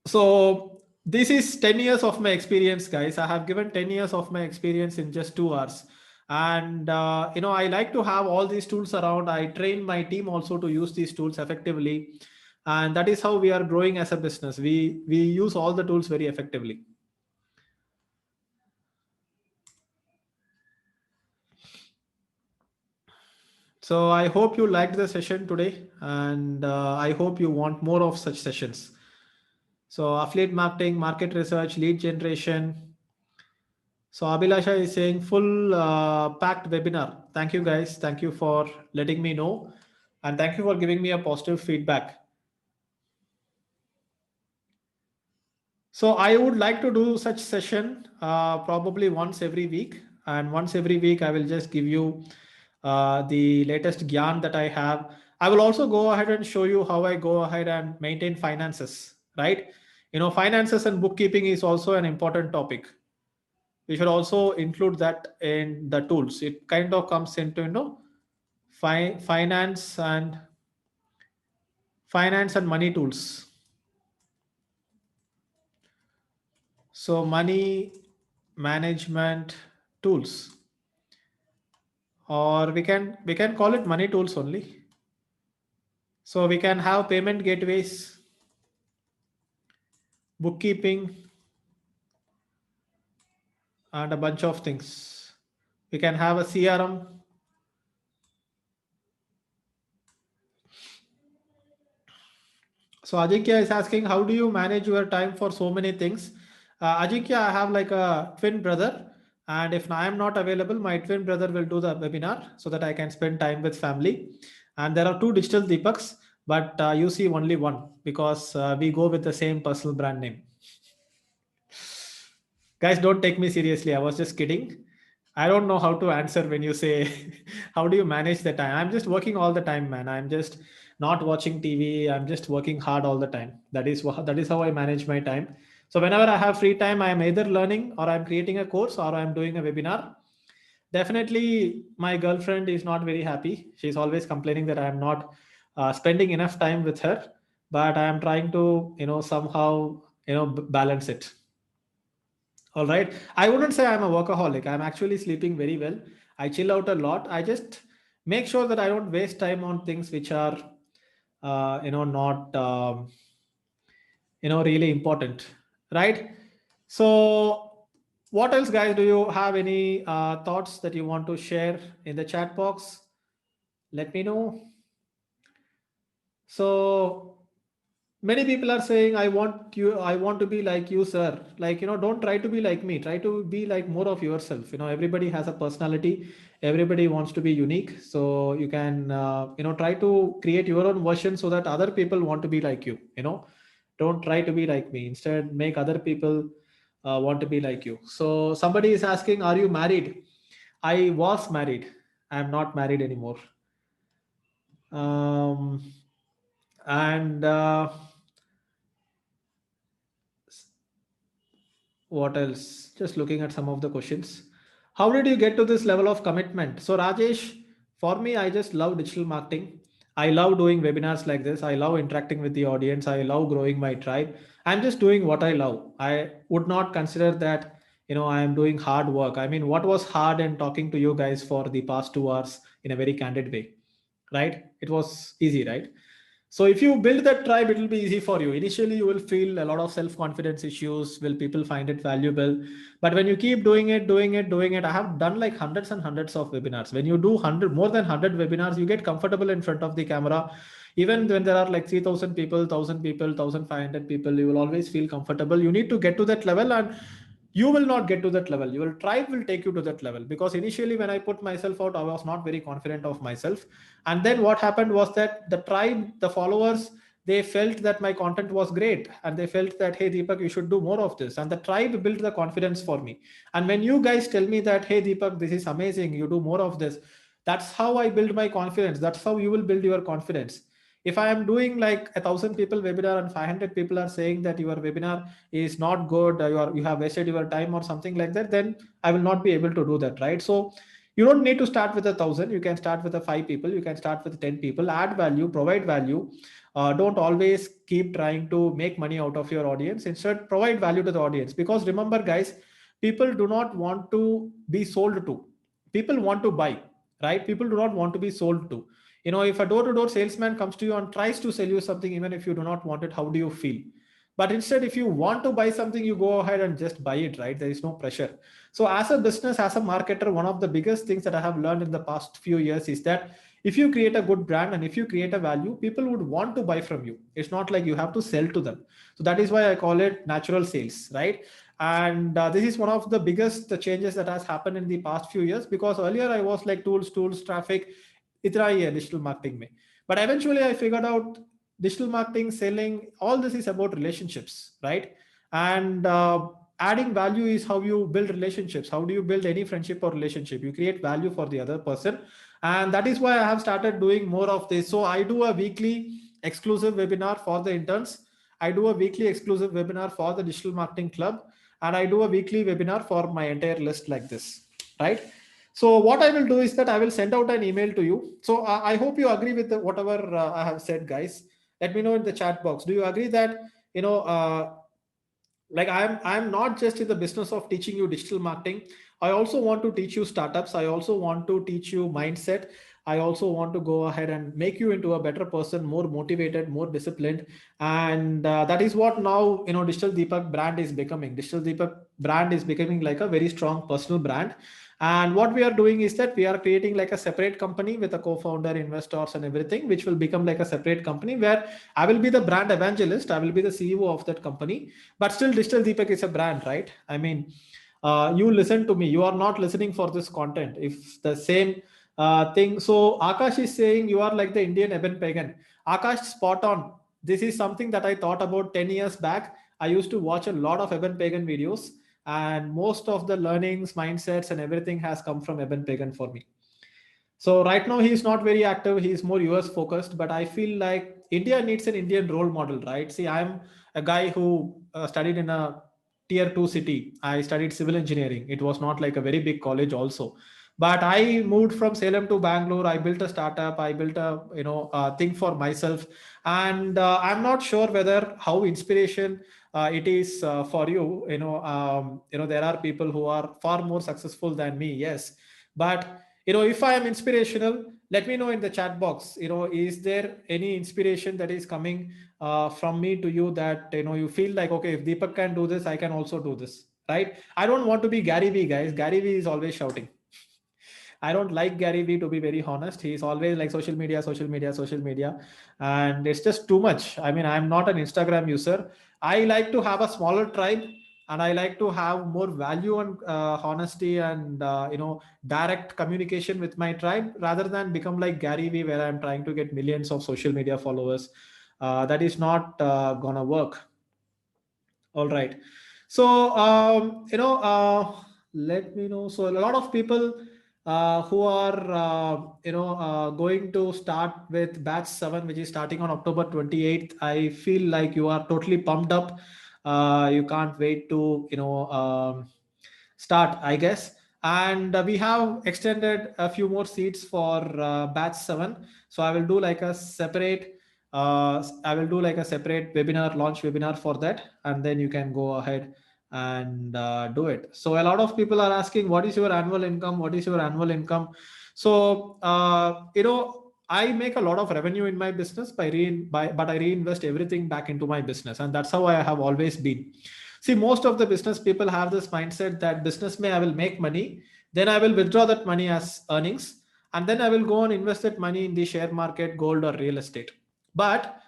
So this is 10 years of my experience, guys. I have given 10 years of my experience in just 2 hours. And I like to have all these tools around. I train my team also to use these tools effectively. And that is how we are growing as a business. We use all the tools very effectively. So I hope you liked the session today, and I hope you want more of such sessions. So affiliate marketing, market research, lead generation. So Abhilasha is saying full packed webinar. Thank you guys. Thank you for letting me know. And thank you for giving me a positive feedback. So I would like to do such session probably once every week. And once every week, I will just give you the latest gyan that I have. I will also go ahead and show you how I go ahead and maintain finances, right? Finances and bookkeeping is also an important topic. We should also include that in the tools. It kind of comes into finance and money tools. So money management tools, or we can call it money tools only. So we can have payment gateways, bookkeeping, and a bunch of things. We can have a CRM. So Ajinkya is asking, how do you manage your time for so many things? Ajinkya, I have like a twin brother, and if I am not available, my twin brother will do the webinar so that I can spend time with family. And there are two digital Deepaks, but you see only one because we go with the same personal brand name. Guys, don't take me seriously. I was just kidding. I don't know how to answer when you say, how do you manage the time? I'm just working all the time, man. I'm just not watching TV. I'm just working hard all the time. That is how I manage my time. So whenever I have free time, I am either learning or I'm creating a course or I'm doing a webinar. Definitely, my girlfriend is not very happy. She's always complaining that I am not spending enough time with her, but I am trying to, somehow, balance it. All right. I wouldn't say I'm a workaholic. I'm actually sleeping very well. I chill out a lot. I just make sure that I don't waste time on things which are, not, really important. Right. So, what else, guys? Do you have any thoughts that you want to share in the chat box? Let me know. So, many people are saying, I want to be like you, sir. Like, don't try to be like me, try to be like more of yourself. Everybody has a personality, everybody wants to be unique. So you can try to create your own version so that other people want to be like you. Don't try to be like me, instead make other people want to be like you. So somebody is asking, are you married? I was married. I am not married anymore. And what else? Just looking at some of the questions. How did you get to this level of commitment? So Rajesh, for me, I just love digital marketing. I love doing webinars like this. I love interacting with the audience. I love growing my tribe. I'm just doing what I love. I would not consider that I am doing hard work. I mean, what was hard in talking to you guys for the past 2 hours in a very candid way, right? It was easy, right? So if you build that tribe, it will be easy for you. Initially, you will feel a lot of self-confidence issues. Will people find it valuable? But when you keep doing it, doing it, I have done like hundreds and hundreds of webinars. When you do more than 100 webinars, you get comfortable in front of the camera. Even when there are like 3,000 people, 1,000 people, 1,500 people, you will always feel comfortable. You need to get to that level, and you will not get to that level. Your tribe will take you to that level, because initially when I put myself out, I was not very confident of myself. And then what happened was that the tribe, the followers, they felt that my content was great, and they felt that, hey Deepak, you should do more of this, and the tribe built the confidence for me. And when you guys tell me that, hey Deepak, this is amazing, you do more of this, that's how I build my confidence. That's how you will build your confidence. If I am doing like 1,000 people webinar and 500 people are saying that your webinar is not good, you have wasted your time or something like that, then I will not be able to do that, right? So you don't need to start with 1,000. You can start with 5 people. You can start with 10 people. Add value, provide value. Don't always keep trying to make money out of your audience. Instead, provide value to the audience. Because remember, guys, people do not want to be sold to. People want to buy, right? People do not want to be sold to. If a door-to-door salesman comes to you and tries to sell you something, even if you do not want it, how do you feel? But instead, if you want to buy something, you go ahead and just buy it, right? There is no pressure. So as a business, as a marketer, one of the biggest things that I have learned in the past few years is that if you create a good brand and if you create a value, people would want to buy from you. It's not like you have to sell to them. So that is why I call it natural sales, right? And this is one of the biggest changes that has happened in the past few years, because earlier I was like tools, traffic, itna hi hai digital marketing mein. But eventually I figured out digital marketing, selling, all this is about relationships, right? And adding value is how you build relationships. How do you build any friendship or relationship? You create value for the other person. And that is why I have started doing more of this. So I do a weekly exclusive webinar for the interns. I do a weekly exclusive webinar for the digital marketing club. And I do a weekly webinar for my entire list like this, right? So what I will do is that I will send out an email to you. So I hope you agree with whatever I have said, guys. Let me know in the chat box. Do you agree that, you know, like I'm not just in the business of teaching you digital marketing. I also want to teach you startups. I also want to teach you mindset. I also want to go ahead and make you into a better person, more motivated, more disciplined. And that is what now, Digital Deepak brand is becoming. Digital Deepak brand is becoming like a very strong personal brand. And what we are doing is that we are creating like a separate company with a co-founder, investors, and everything, which will become like a separate company where I will be the brand evangelist. I will be the CEO of that company. But still, Digital Deepak is a brand, right? I mean, you listen to me. You are not listening for this content. If the same thing. So Akash is saying you are like the Indian Eben Pagan. Akash, spot on. This is something that I thought about 10 years back. I used to watch a lot of Eben Pagan videos, and most of the learnings, mindsets, and everything has come from Eben Pagan for me. So right now he's not very active. He's more US focused, but I feel like India needs an Indian role model, right? See, I'm a guy who studied in a tier 2 city. I studied civil engineering. It was not like a very big college also. But I moved from Salem to Bangalore. I built a startup. I built a thing for myself, and I'm not sure whether how inspiration it is for you. There are people who are far more successful than me. Yes, but if I am inspirational, let me know in the chat box. Is there any inspiration that is coming from me to you that you feel like, okay, if Deepak can do this, I can also do this, right? I don't want to be Gary Vee, guys. Gary Vee is always shouting. I don't like Gary Vee, to be very honest. He's always like social media, social media, social media, and it's just too much. I mean, I'm not an Instagram user. I like to have a smaller tribe, and I like to have more value and honesty and direct communication with my tribe, rather than become like Gary Vee, where I'm trying to get millions of social media followers. That is not gonna work. All right. So, let me know. So a lot of people who are, going to start with batch 7, which is starting on October 28th. I feel like you are totally pumped up. You can't wait to, start, I guess. And we have extended a few more seats for batch 7. So I will do like a separate webinar, launch webinar for that, and then you can go ahead and do it. So a lot of people are asking, what is your annual income? What is your annual income? So I make a lot of revenue in my business but I reinvest everything back into my business, and that's how I have always been. See, most of the business people have this mindset that business may I will make money, then I will withdraw that money as earnings, and then I will go and invest that money in the share market, gold, or real estate. But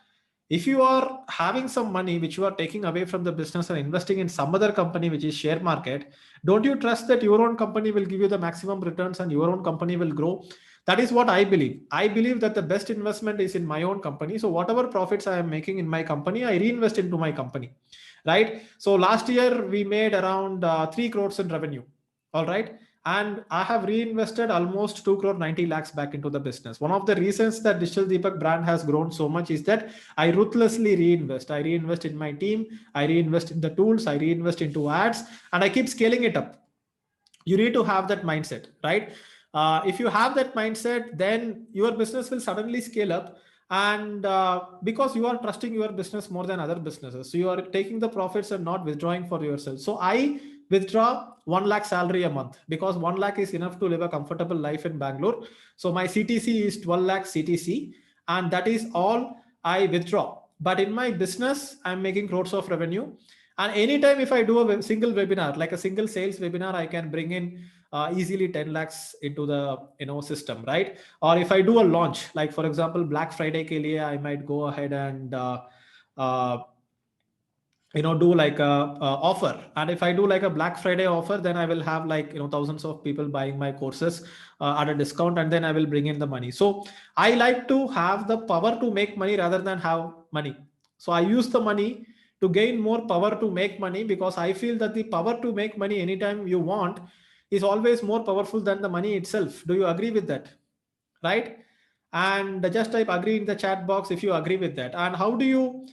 if you are having some money which you are taking away from the business and investing in some other company which is share market, don't you trust that your own company will give you the maximum returns and your own company will grow? That is what I believe. I believe that the best investment is in my own company. So whatever profits I am making in my company, I reinvest into my company, right? So last year we made around 3 crores in revenue. All right. And I have reinvested almost 2 crore 90 lakhs back into the business. One of the reasons that Digital Deepak brand has grown so much is that I ruthlessly reinvest. I reinvest in my team, I reinvest in the tools, I reinvest into ads, and I keep scaling it up. You need to have that mindset, right? If you have that mindset, then your business will suddenly scale up. And because you are trusting your business more than other businesses, so you are taking the profits and not withdrawing for yourself. So I withdraw 1 lakh salary a month because 1 lakh is enough to live a comfortable life in Bangalore. So my CTC is 12 lakh CTC, and that is all I withdraw. But in my business, I'm making crores of revenue, and anytime if I do a single webinar, like a single sales webinar, I can bring in easily 10 lakhs into the system, right? Or if I do a launch, like for example Black Friday ke liye, I might go ahead and uh, do like a offer. And if I do like a Black Friday offer, then I will have like thousands of people buying my courses at a discount, and then I will bring in the money. So I like to have the power to make money rather than have money. So I use the money to gain more power to make money, because I feel that the power to make money anytime you want is always more powerful than the money itself. Do you agree with that? Right? And just type agree in the chat box if you agree with that. And how do you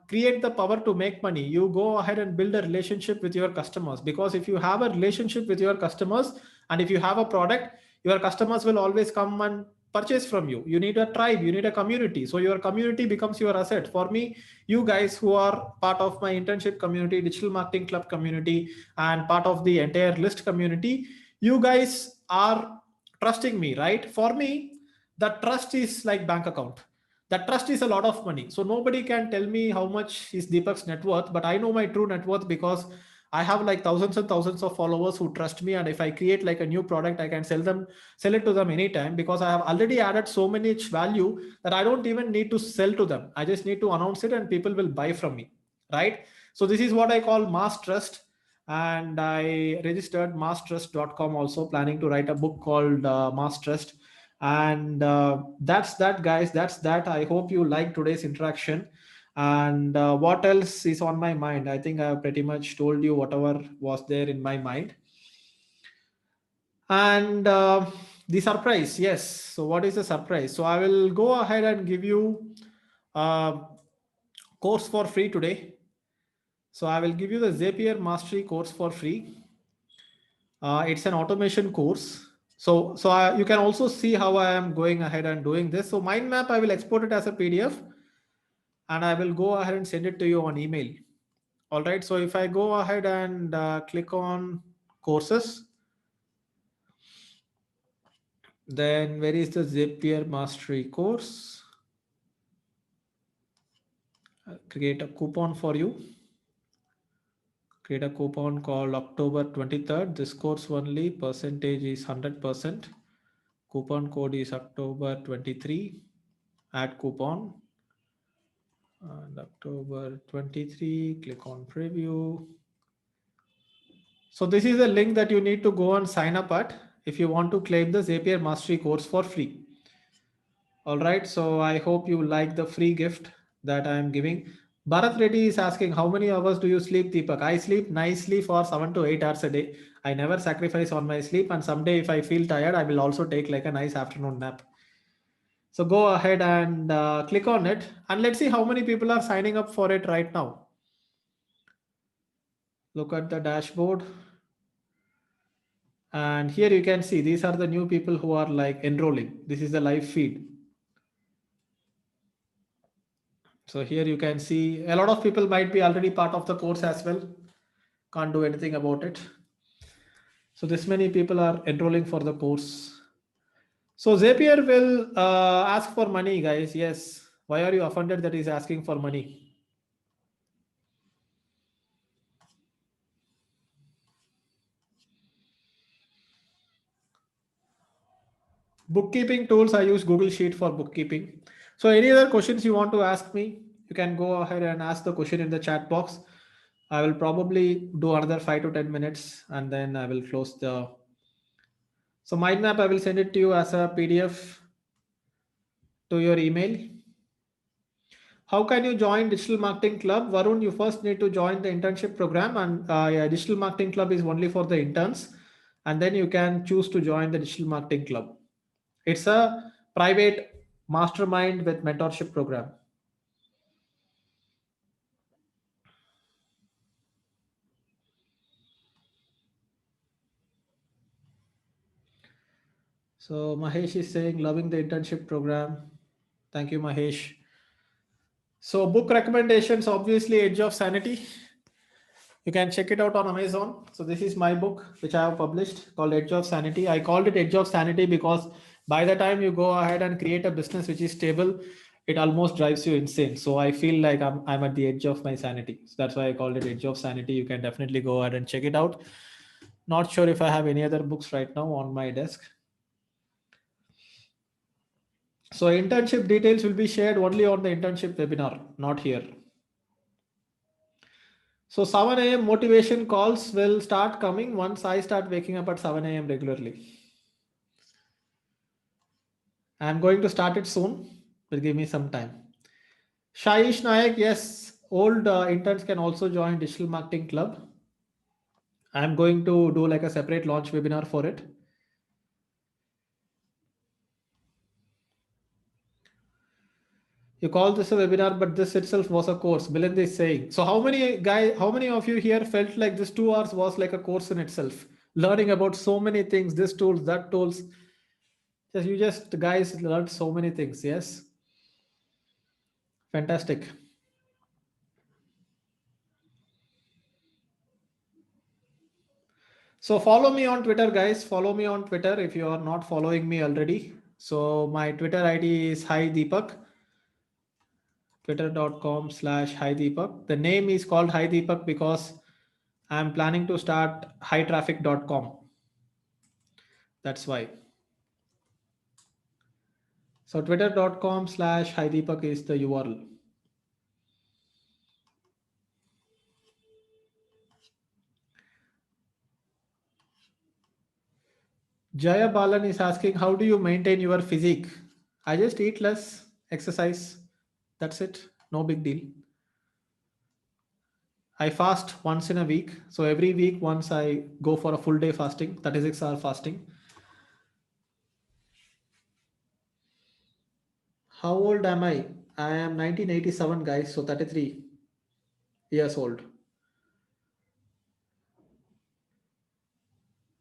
create the power to make money? You go ahead and build a relationship with your customers, because if you have a relationship with your customers and if you have a product, your customers will always come and purchase from you. You need a tribe, you need a community, so your community becomes your asset. For me, you guys who are part of my internship community, digital marketing club community, and part of the entire list community, you guys are trusting me, right? For me, the trust is like bank account. That trust is a lot of money. So nobody can tell me how much is Deepak's net worth, but I know my true net worth because I have like thousands and thousands of followers who trust me. And if I create like a new product, I can sell it to them anytime, because I have already added so much value that I don't even need to sell to them. I just need to announce it and people will buy from me, right? So this is what I call mass trust. And I registered masstrust.com, also planning to write a book called Mass Trust. And that's that, guys. That's that. I hope you like today's interaction. And what else is on my mind? I think I pretty much told you whatever was there in my mind. And the surprise, yes. So what is the surprise? So I will go ahead and give you a course for free today. So I will give you the Zapier Mastery course for free. It's an automation course. So you can also see how I am going ahead and doing this. So mind map, I will export it as a PDF and I will go ahead and send it to you on email. All right. So if I go ahead and click on courses, then where is the Zapier Mastery course? I'll create a coupon for you. Create a coupon called October 23rd. This course only percentage is 100%. Coupon code is October 23. Add coupon. And October 23, click on preview. So this is the link that you need to go and sign up at if you want to claim the Zapier Mastery course for free. All right. So I hope you like the free gift that I am giving. Bharat Reddy is asking, how many hours do you sleep, Deepak? I sleep nicely for 7 to 8 hours a day. I never sacrifice on my sleep. And someday if I feel tired, I will also take like a nice afternoon nap. So go ahead and click on it, and let's see how many people are signing up for it right now. Look at the dashboard. And here you can see these are the new people who are like enrolling. This is the live feed. So here you can see a lot of people might be already part of the course as well. Can't do anything about it. So this many people are enrolling for the course. So Zapier will ask for money, guys. Yes. Why are you offended that he's asking for money? Bookkeeping tools, I use Google Sheet for bookkeeping. So any other questions you want to ask me, you can go ahead and ask the question in the chat box. I will probably do another 5 to 10 minutes and then I will close the. So mind map, I will send it to you as a PDF to your email. How can you join Digital Marketing Club? Varun, you first need to join the internship program, and yeah, Digital Marketing Club is only for the interns, and then you can choose to join the Digital Marketing Club. It's a private mastermind with mentorship program. So Mahesh is saying loving the internship program. Thank you, Mahesh. So book recommendations, obviously Edge of Sanity. You can check it out on Amazon. So this is my book, which I have published called Edge of Sanity. I called it Edge of Sanity because by the time you go ahead and create a business which is stable, it almost drives you insane. So I feel like I'm at the edge of my sanity. So that's why I called it Edge of Sanity. You can definitely go ahead and check it out. Not sure if I have any other books right now on my desk. So internship details will be shared only on the internship webinar, not here. So 7 a.m. motivation calls will start coming once I start waking up at 7 a.m. regularly. I'm going to start it soon. Will give me some time. Shaish Nayak, yes, old interns can also join Digital Marketing Club. I'm going to do like a separate launch webinar for it. You call this a webinar, but this itself was a course. Bilind is saying. So how many of you here felt like this 2 hours was like a course in itself? Learning about so many things, this tools, that tools. You just guys learned so many things. Yes. Fantastic. So follow me on Twitter, guys. Follow me on Twitter if you are not following me already. So my Twitter ID is Hi Deepak. Twitter.com/Hi Deepak. The name is called Hi Deepak because I'm planning to start hightraffic.com. That's why. So twitter.com/Hi Deepak is the URL. Jaya Balan is asking, how do you maintain your physique? I just eat less, exercise. That's it. No big deal. I fast once in a week. So every week, once I go for a full day fasting, 36-hour fasting. How old am I? I am 1987, guys. So 33 years old.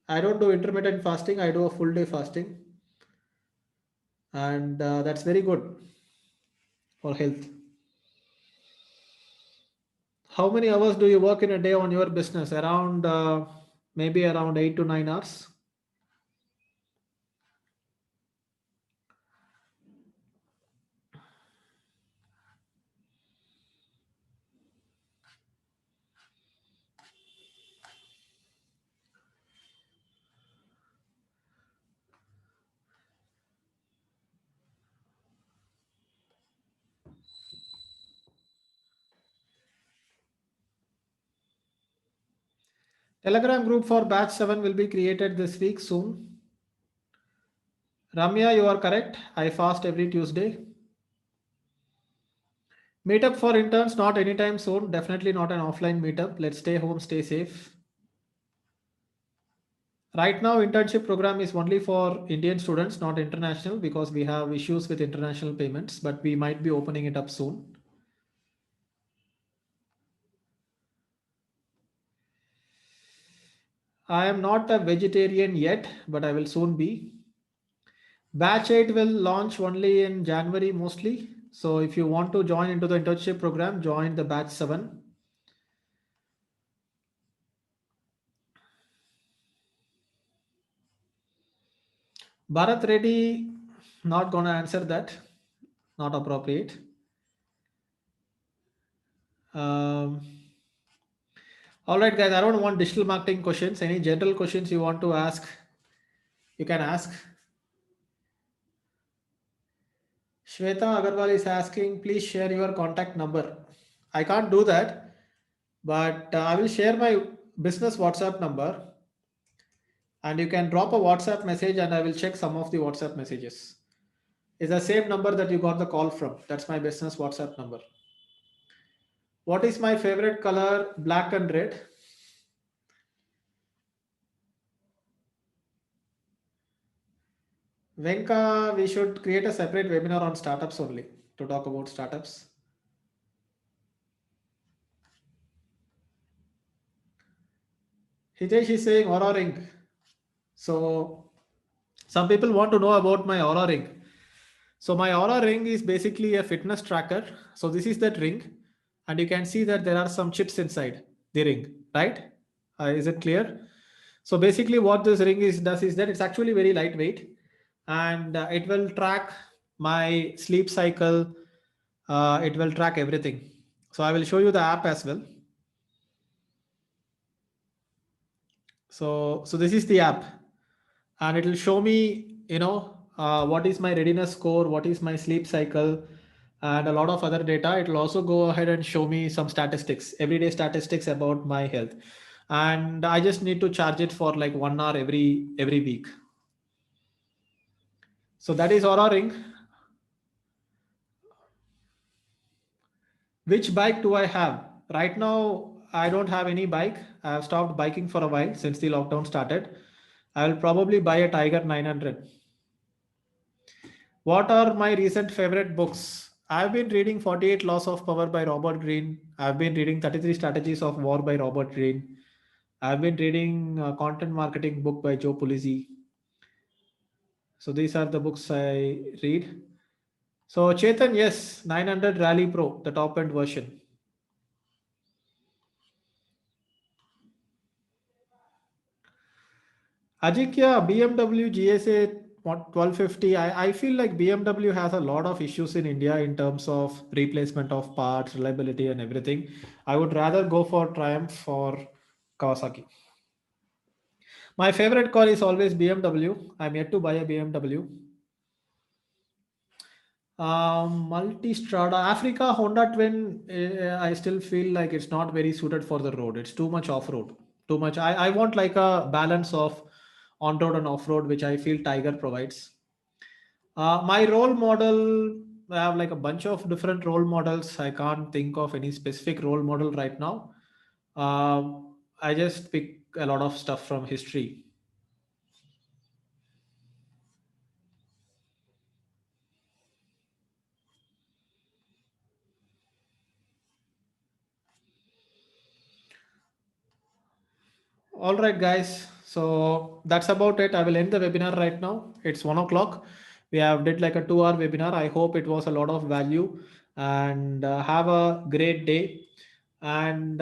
I don't do intermittent fasting. I do a full day fasting. And that's very good for health. How many hours do you work in a day on your business? Around maybe around 8 to 9 hours. Telegram group for batch 7 will be created this week soon. Ramya, you are correct. I fast every Tuesday. Meetup for interns, not anytime soon. Definitely not an offline meetup. Let's stay home, stay safe. Right now, internship program is only for Indian students, not international, because we have issues with international payments, but we might be opening it up soon. I am not a vegetarian yet, but I will soon be. Batch 8 will launch only in January mostly. So if you want to join into the internship program, join the batch 7. Bharat Reddy, not gonna answer that. Not appropriate. Um, all right, guys. I don't want digital marketing questions. Any general questions you want to ask, you can ask. Shweta Agarwal is asking, please share your contact number. I can't do that, but I will share my business WhatsApp number, and you can drop a WhatsApp message and I will check some of the WhatsApp messages. It's the same number that you got the call from. That's my business WhatsApp number. What is my favorite color? Black and red. Venka, we should create a separate webinar on startups only to talk about startups. Hitesh is saying Aura Ring. So some people want to know about my Aura Ring. So my Aura Ring is basically a fitness tracker. So this is that ring, and you can see that there are some chips inside the ring, right? Is it clear? So basically, what this ring does is that it's actually very lightweight, and it will track my sleep cycle. It will track everything. So I will show you the app as well. So this is the app, and it will show me, what is my readiness score, what is my sleep cycle, and a lot of other data. It will also go ahead and show me some statistics, everyday statistics about my health, and I just need to charge it for like 1 hour every week. So that is Aura Ring. Which bike do I have? Right now, I don't have any bike. I have stopped biking for a while since the lockdown started. I will probably buy a Tiger 900. What are my recent favorite books? I've been reading 48 Laws of Power by Robert Greene. I've been reading 33 Strategies of War by Robert Greene. I've been reading a content marketing book by Joe Pulizzi. So these are the books I read. So Chetan, yes, 900 Rally Pro, the top end version. Ajikya, BMW GSA 1250. I feel like BMW has a lot of issues in India in terms of replacement of parts, reliability, and everything. I would rather go for Triumph or Kawasaki. My favorite car is always BMW. I'm yet to buy a BMW. Multistrada, Africa Honda Twin. I still feel like it's not very suited for the road. It's too much off road. Too much. I want like a balance of on road and off road, which I feel Tiger provides. My role model, I have like a bunch of different role models. I can't think of any specific role model right now. I just pick a lot of stuff from history. All right, guys. So that's about it. I will end the webinar right now. It's 1 o'clock. We have did like a 2 hour webinar. I hope it was a lot of value, and have a great day. And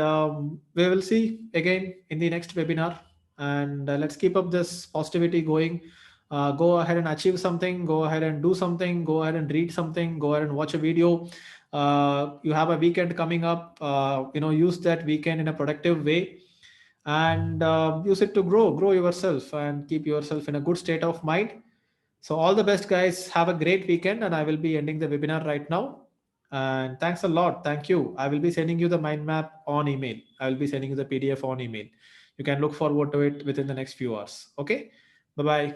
we will see again in the next webinar. And let's keep up this positivity going. Go ahead and achieve something. Go ahead and do something. Go ahead and read something. Go ahead and watch a video. You have a weekend coming up. Use that weekend in a productive way, and use it to grow yourself and keep yourself in a good state of mind. So all the best, guys. Have a great weekend, and I will be ending the webinar right now. And thanks a lot. Thank you. I will be sending you the mind map on email. I will be sending you the PDF on email. You can look forward to it within the next few hours. Okay. Bye bye.